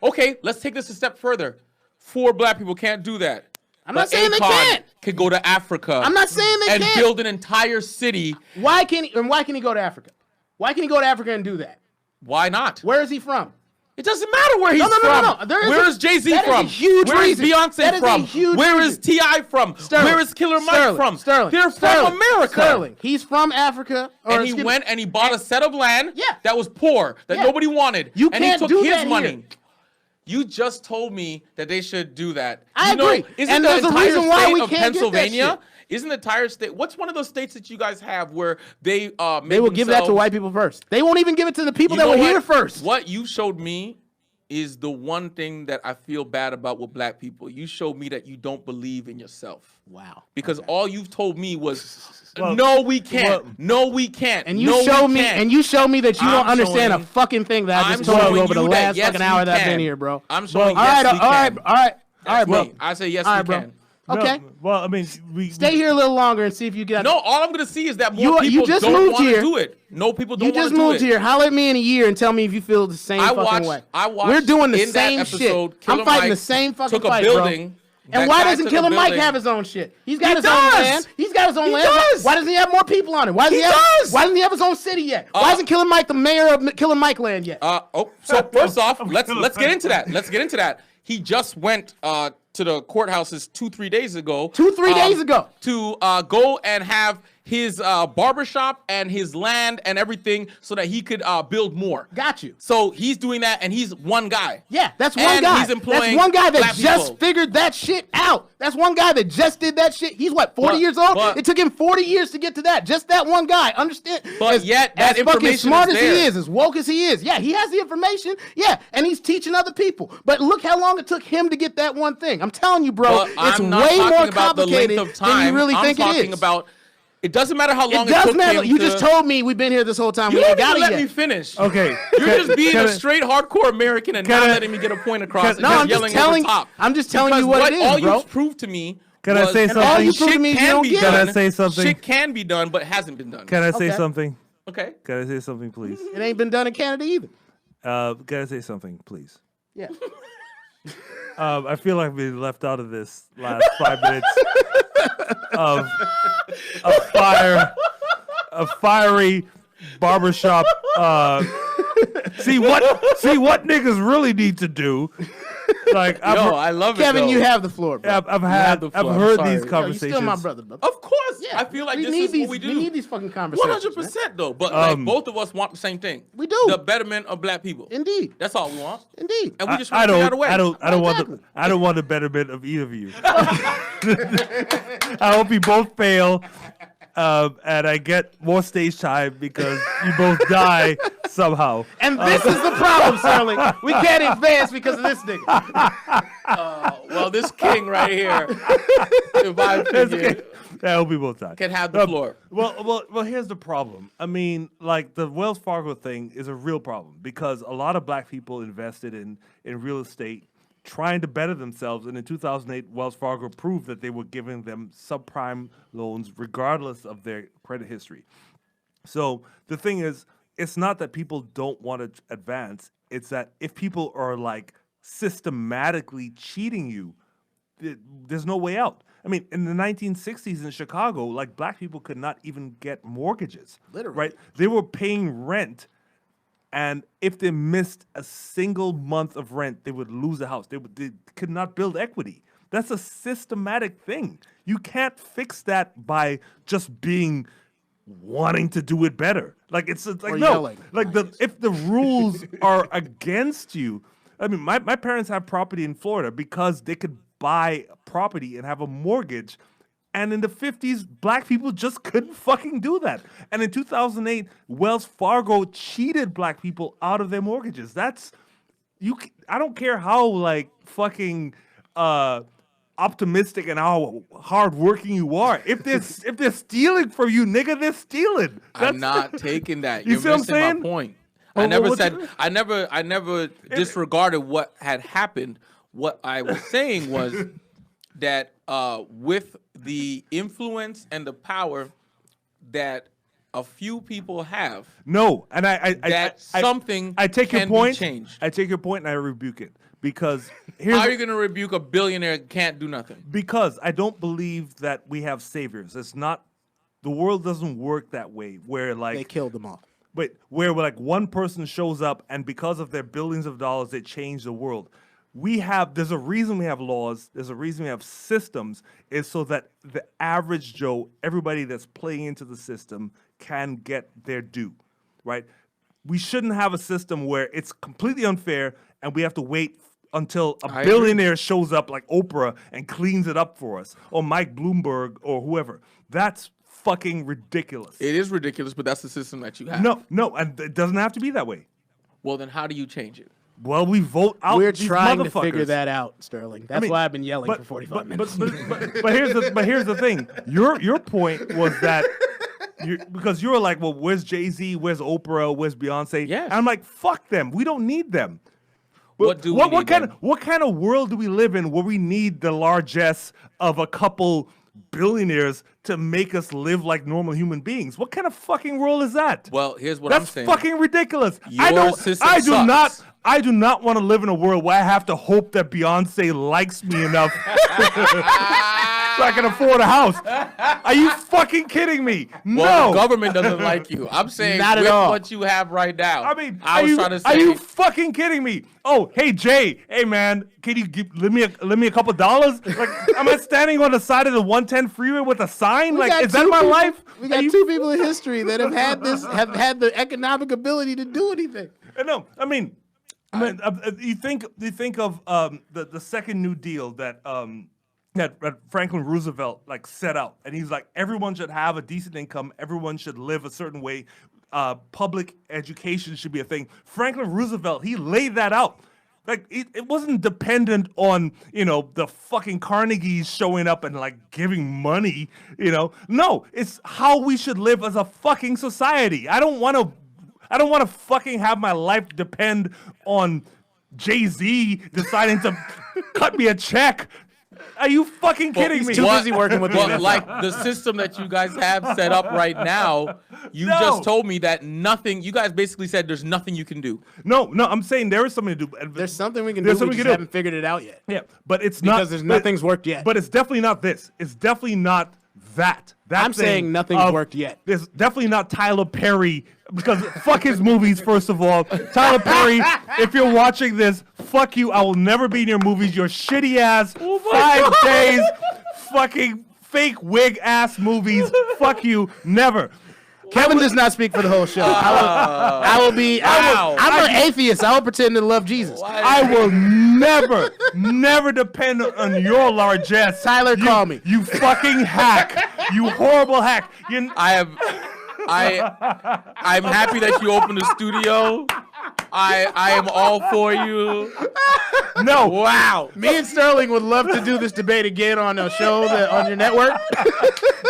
Speaker 3: okay, let's take this a step further. 4 black people can't do that.
Speaker 1: I'm not saying they can't.
Speaker 3: Could go to Africa.
Speaker 1: I'm not saying they can't.
Speaker 3: And build an entire city.
Speaker 1: Why can he go to Africa? Why can he go to Africa and do that?
Speaker 3: Why not?
Speaker 1: Where is he from?
Speaker 3: It doesn't matter where he's from.
Speaker 1: No.
Speaker 3: Where is Jay-Z from? Where is Beyonce from? Where is T.I. from? Where is Killer Mike from? They're from America.
Speaker 1: He's from Africa.
Speaker 3: And he went and he bought a set of land that was poor, that nobody wanted.
Speaker 1: You
Speaker 3: and he
Speaker 1: can't
Speaker 3: took
Speaker 1: do
Speaker 3: his
Speaker 1: that
Speaker 3: money.
Speaker 1: here.
Speaker 3: You just told me that they should do that.
Speaker 1: I agree.
Speaker 3: Isn't
Speaker 1: And
Speaker 3: the
Speaker 1: there's a
Speaker 3: entire
Speaker 1: reason why
Speaker 3: state
Speaker 1: we
Speaker 3: of
Speaker 1: can't get that
Speaker 3: Pennsylvania?
Speaker 1: shit.
Speaker 3: Isn't the entire state? What's one of those states that you guys have where they
Speaker 1: will give that to white people first? They won't even give it to the people that were here first.
Speaker 3: What you showed me is the one thing that I feel bad about with black people. You showed me that you don't believe in yourself.
Speaker 1: Wow.
Speaker 3: Because all you've told me was, no, we can't. No, we can't.
Speaker 1: And you showed me, that you don't understand a fucking thing that I just told you over the last fucking hour that I've been here, bro.
Speaker 3: I'm showing
Speaker 1: all right, bro.
Speaker 3: I say yes, we can.
Speaker 1: Okay.
Speaker 2: No, well, I mean,
Speaker 1: stay here a little longer and see if you get.
Speaker 3: No, all I'm gonna see is that more people don't want to do it. No, people don't want to do it.
Speaker 1: You just moved here. Holler at me in a year and tell me if you feel the same fucking way.
Speaker 3: I watched.
Speaker 1: We're doing the
Speaker 3: in
Speaker 1: same
Speaker 3: that episode,
Speaker 1: shit.
Speaker 3: Killer
Speaker 1: I'm fighting
Speaker 3: Mike
Speaker 1: the same fucking
Speaker 3: took a
Speaker 1: fight,
Speaker 3: building.
Speaker 1: Bro. And why doesn't Killer Mike have his own shit? He's got his own land. He's got his own land. Why doesn't he have more people on it? Why doesn't he have his own city yet? Why isn't Killer Mike the mayor of Killer Mike Land yet?
Speaker 3: So first off, let's get into that. Let's get into that. He just went to the courthouses 2-3 days ago.
Speaker 1: 2-3 days ago.
Speaker 3: To go and have his barbershop and his land and everything so that he could build more.
Speaker 1: Got you.
Speaker 3: So he's doing that, and he's one guy.
Speaker 1: Yeah, that's one guy.
Speaker 3: He's employing
Speaker 1: that's one guy that
Speaker 3: black
Speaker 1: just
Speaker 3: people.
Speaker 1: figured that shit out. That's one guy that just did that shit. He's what, 40 years old? It took him 40 years to get to that. Just that one guy. Understand?
Speaker 3: But yet that
Speaker 1: as fucking
Speaker 3: information
Speaker 1: smart
Speaker 3: is
Speaker 1: as
Speaker 3: there.
Speaker 1: he is, as woke as he is. Yeah, he has the information. Yeah, and he's teaching other people. But look how long it took him to get that one thing. I'm telling you, bro, it's way more complicated than you really think it is.
Speaker 3: I'm talking about. It doesn't matter how long it
Speaker 1: does
Speaker 3: took
Speaker 1: matter.
Speaker 3: him
Speaker 1: You
Speaker 3: to...
Speaker 1: just told me we've been here this whole time.
Speaker 3: You
Speaker 1: we
Speaker 3: don't
Speaker 1: ain't got
Speaker 3: even
Speaker 1: it
Speaker 3: let
Speaker 1: yet.
Speaker 3: me finish.
Speaker 2: Okay.
Speaker 3: You're just being a straight hardcore American and not letting me get a point across.
Speaker 1: No, I'm just telling. I'm just telling you what it is,
Speaker 3: all
Speaker 1: bro.
Speaker 3: you proved to me.
Speaker 2: Can I say something?
Speaker 1: All you proved to me is you don't get it.
Speaker 2: Can I say something?
Speaker 3: Shit can be done, but hasn't been done.
Speaker 2: Can I say something?
Speaker 3: Okay.
Speaker 2: Can I say something, please?
Speaker 1: It ain't been done in Canada either.
Speaker 2: Can I say something, please?
Speaker 1: Yeah.
Speaker 2: I feel like I've been left out of this last 5 minutes of a fiery barbershop. See what niggas really need to do. Like,
Speaker 3: I love it.
Speaker 1: Kevin, you have the floor, bro.
Speaker 2: I've heard these conversations.
Speaker 1: You're still my brother, bro.
Speaker 3: Of course. Yeah. I feel like this is what we do.
Speaker 1: We need these fucking conversations.
Speaker 3: 100% though. But like, both of us want the same thing.
Speaker 1: We do.
Speaker 3: The betterment of black people.
Speaker 1: Indeed.
Speaker 3: That's all we want.
Speaker 1: Indeed.
Speaker 3: And we just want to figure out a way.
Speaker 2: I don't want the betterment of either of you. I hope you both fail. And I get more stage time because you both die somehow.
Speaker 1: And this is the problem, Sterling. We can't advance because of this nigga.
Speaker 3: Well, this king right here, in my opinion,
Speaker 2: I hope we both die.
Speaker 3: can have the floor.
Speaker 2: Well, here's the problem. I mean, like, the Wells Fargo thing is a real problem because a lot of black people invested in real estate trying to better themselves. And in 2008, Wells Fargo proved that they were giving them subprime loans regardless of their credit history. So the thing is, it's not that people don't want to advance. It's that if people are like systematically cheating you, there's no way out. I mean, in the 1960s in Chicago, like, black people could not even get mortgages.
Speaker 1: Literally.
Speaker 2: Right? They were paying rent. And if they missed a single month of rent, they would lose a house. They could not build equity. That's a systematic thing. You can't fix that by just wanting to do it better. Like, it's like,
Speaker 1: or
Speaker 2: no.
Speaker 1: Yelling.
Speaker 2: Like, if the rules are against you. I mean, my parents have property in Florida because they could buy property and have a mortgage. And in the 50s, black people just couldn't fucking do that. And in 2008, Wells Fargo cheated black people out of their mortgages. I don't care how, like, fucking optimistic and how hardworking you are. If they're stealing from you, nigga, they're stealing.
Speaker 3: I'm not taking that.
Speaker 2: You
Speaker 3: You're
Speaker 2: see what I'm
Speaker 3: missing my
Speaker 2: saying?
Speaker 3: point.
Speaker 2: Well,
Speaker 3: I never disregarded what had happened. What I was saying was that with the influence and the power that a few people have,
Speaker 2: and I take your point. I take your point and I rebuke it because
Speaker 3: how are you going to rebuke a billionaire who can't do nothing?
Speaker 2: Because I don't believe that we have saviors. It's not. The world doesn't work that way. Where, like,
Speaker 1: they killed them all.
Speaker 2: where like one person shows up and because of their billions of dollars, they change the world. There's a reason we have laws. There's a reason we have systems, is so that the average Joe, everybody that's playing into the system, can get their due, right? We shouldn't have a system where it's completely unfair and we have to wait until a billionaire shows up like Oprah and cleans it up for us, or Mike Bloomberg or whoever. That's fucking ridiculous.
Speaker 3: It is ridiculous, but that's the system that you have.
Speaker 2: No, and it doesn't have to be that way.
Speaker 3: Well, then how do you change it?
Speaker 2: Well, we vote out.
Speaker 1: We're
Speaker 2: these
Speaker 1: trying to
Speaker 2: motherfuckers.
Speaker 1: figure that out, Sterling. That's why I've been yelling for 45 minutes.
Speaker 2: But here's the thing. Your point was that because you were like, well, where's Jay-Z? Where's Oprah? Where's Beyonce?
Speaker 3: Yes.
Speaker 2: And I'm like, fuck them. We don't need them.
Speaker 3: What
Speaker 2: kind of world do we live in where we need the largesse of a couple billionaires to make us live like normal human beings? What kind of fucking world is that?
Speaker 3: Well, here's what I'm saying.
Speaker 2: That's fucking ridiculous.
Speaker 3: System
Speaker 2: I do not want to live in a world where I have to hope that Beyonce likes me enough so I can afford a house. Are you fucking kidding me? No.
Speaker 3: Well, the government doesn't like you. I'm saying
Speaker 1: Not at
Speaker 3: with
Speaker 1: all.
Speaker 3: what you have right now.
Speaker 2: I mean,
Speaker 3: I was trying to say.
Speaker 2: Are you fucking kidding me? Oh, hey Jay, hey man, can you lend me a couple dollars? Like, am I standing on the side of the 110 freeway with a sign? Like, is that my life?
Speaker 1: We got two people in history that have had the economic ability to do anything.
Speaker 2: No, I mean, you think of the second New Deal that Franklin Roosevelt like set out, and he's like, everyone should have a decent income, everyone should live a certain way, public education should be a thing. Franklin Roosevelt, he laid that out. Like it wasn't dependent on the fucking Carnegies showing up and like giving money. No, it's how we should live as a fucking society. I don't want to fucking have my life depend on Jay-Z deciding to cut me a check. Are you fucking kidding me?
Speaker 1: Too busy working with
Speaker 3: Well, like the system that you guys have set up right now, you just told me that nothing. You guys basically said there's nothing you can do.
Speaker 2: No, I'm saying there is something to do.
Speaker 1: There's something we can do. We just haven't figured it out yet.
Speaker 2: Yeah, but it's
Speaker 1: because there's nothing's worked yet.
Speaker 2: But it's definitely not this. It's definitely not that.
Speaker 1: I'm saying nothing's worked yet.
Speaker 2: There's definitely not Tyler Perry, because fuck his movies, first of all. Tyler Perry, if you're watching this, fuck you. I will never be in your movies. Your shitty ass 5 days fucking fake wig ass movies. Fuck you. Never.
Speaker 1: Kevin does not speak for the whole show. I will be. I'm an atheist. I will pretend to love Jesus.
Speaker 2: I will never depend on your largesse.
Speaker 1: Tyler, call me.
Speaker 2: You fucking hack. You horrible hack.
Speaker 3: I'm happy that you opened the studio. I am all for you.
Speaker 2: No.
Speaker 3: Wow.
Speaker 1: Me and Sterling would love to do this debate again on a show on your network.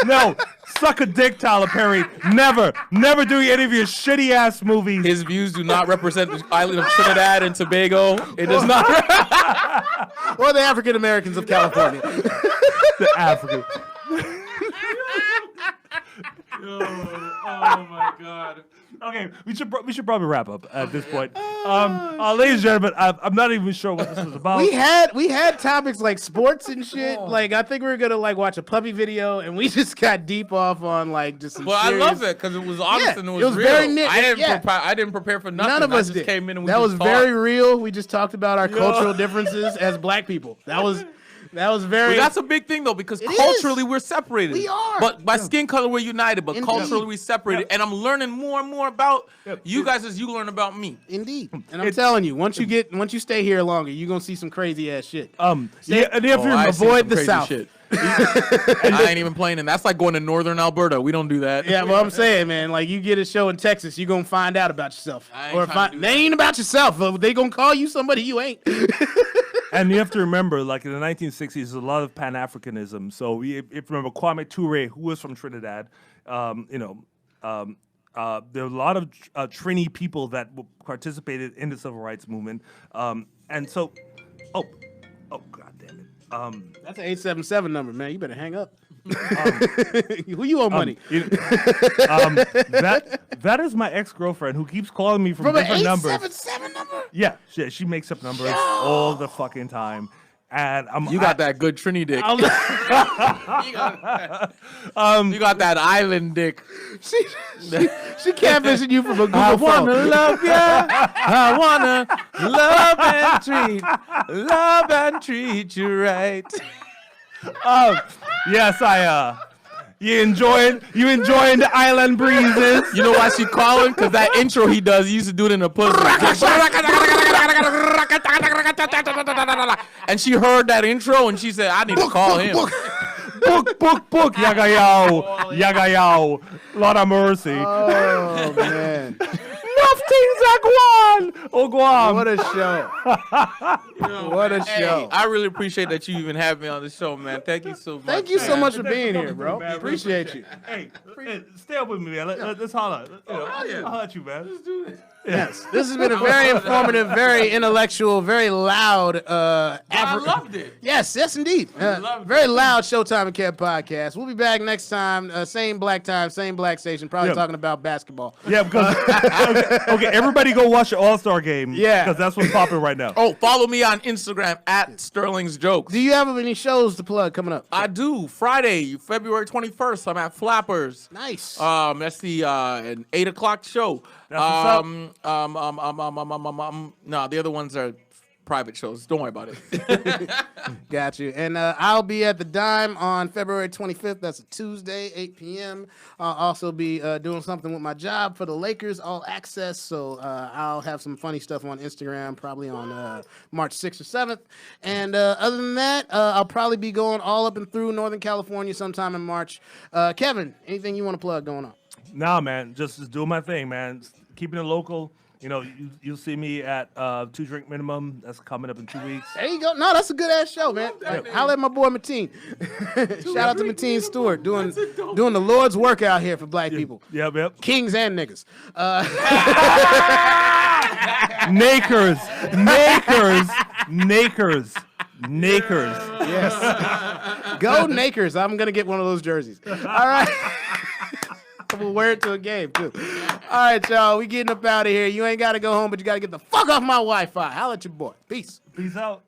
Speaker 2: No. Suck a dick, Tyler Perry. Never do any of your shitty ass movies.
Speaker 3: His views do not represent the island of Trinidad and Tobago. It does not.
Speaker 1: Or the African Americans of California.
Speaker 2: The African.
Speaker 3: Oh my God.
Speaker 2: Okay, we should probably wrap up at this point. Ladies and gentlemen, I'm not even sure what this was about.
Speaker 1: We had topics like sports and shit. Like I think we were gonna like watch a puppy video, and we just got deep off on like just some.
Speaker 3: Well,
Speaker 1: serious...
Speaker 3: I love it because it was honest and it was real.
Speaker 1: Very
Speaker 3: I didn't prepare for nothing.
Speaker 1: None of us
Speaker 3: just
Speaker 1: did.
Speaker 3: Came in and we
Speaker 1: that
Speaker 3: just
Speaker 1: was
Speaker 3: talked.
Speaker 1: very real. We just talked about our cultural differences as Black people. That was very.
Speaker 3: But that's a big thing though, because culturally we're separated.
Speaker 1: We are.
Speaker 3: But by skin color we're united, but
Speaker 1: Indeed.
Speaker 3: culturally we're separated. And I'm learning more and more about you guys as you learn about me.
Speaker 1: Indeed. And I'm telling you, once you stay here longer, you're gonna see some crazy ass shit.
Speaker 2: And if you
Speaker 1: avoid the South.
Speaker 3: Shit. I ain't even playing, and that's like going to northern Alberta. We don't do that.
Speaker 1: Yeah, well, I'm saying, man, like you get a show in Texas, you're gonna find out about yourself. They ain't about yourself. They gonna call you somebody you ain't.
Speaker 2: And you have to remember, like in the 1960s, there's a lot of Pan-Africanism. So if you remember Kwame Ture, who was from Trinidad, there are a lot of Trini people that participated in the civil rights movement. And so, oh, God damn it.
Speaker 1: That's an 877 number, man. You better hang up. Who you owe money?
Speaker 2: That is my ex-girlfriend who keeps calling me from different numbers.
Speaker 1: From an 877 number?
Speaker 2: Yeah, she makes up numbers all the fucking time. And
Speaker 3: you got that good Trini dick. you got that island dick.
Speaker 1: She catfishing you from a Google
Speaker 3: I
Speaker 1: phone.
Speaker 3: wanna love ya. I wanna love and treat you right.
Speaker 2: Yes, you enjoying the island breezes.
Speaker 3: You know why she calling? Because that intro he does, he used to do it in a pussy. And she heard that intro and she said, I need to call him.
Speaker 2: Book, yaga yow. Lord of mercy.
Speaker 1: Oh, man.
Speaker 2: Enough things are Guam. Oh, Guam.
Speaker 1: What a show. What a show.
Speaker 3: I really appreciate that you even have me on the show, man. Thank you so much.
Speaker 1: Thank you so
Speaker 3: man.
Speaker 1: much for being here, bro.
Speaker 2: Man,
Speaker 1: Appreciate you.
Speaker 2: Hey, stay up with me, man. Let's holler. I'll holler at you, man.
Speaker 3: Let's do this.
Speaker 1: Yes, this has been a very informative, very intellectual, very loud.
Speaker 3: I loved it.
Speaker 1: Yes, indeed. Very loud Showtime and Kev podcast. We'll be back next time, same black time, same black station, probably talking about basketball.
Speaker 2: Yeah, because okay, everybody go watch the All-Star game.
Speaker 1: Yeah,
Speaker 2: because that's what's popping right now.
Speaker 3: Oh, follow me on Instagram at Sterling's Jokes.
Speaker 1: Do you have any shows to plug coming up?
Speaker 3: I do. Friday, February 21st, I'm at Flappers.
Speaker 1: Nice.
Speaker 3: That's the an 8:00 show.
Speaker 2: That's what's up.
Speaker 3: No, the other ones are private shows. Don't worry about it.
Speaker 1: Got you. And I'll be at the Dime on February 25th. That's a Tuesday, 8 p.m. I'll also be doing something with my job for the Lakers, All Access. So I'll have some funny stuff on Instagram, probably on March 6th or 7th. And other than that, I'll probably be going all up and through Northern California sometime in March. Kevin, anything you want to plug going on?
Speaker 2: Nah, man, just doing my thing, man. Keeping it local. You know, you'll see me at 2 Drink Minimum. That's coming up in 2 weeks.
Speaker 1: There you go. No, that's a good ass show, man. Holla at my boy Mateen. Shout out to Mateen Stewart doing the Lord's work out here for black people.
Speaker 2: Yep.
Speaker 1: Kings and niggas.
Speaker 2: Nakers.
Speaker 1: Yes. Go Nakers. I'm gonna get one of those jerseys. All right. We'll wear it to a game too. All right, y'all. We getting up out of here. You ain't gotta go home, but you gotta get the fuck off my Wi-Fi. Holla at your boy. Peace.
Speaker 2: Peace out.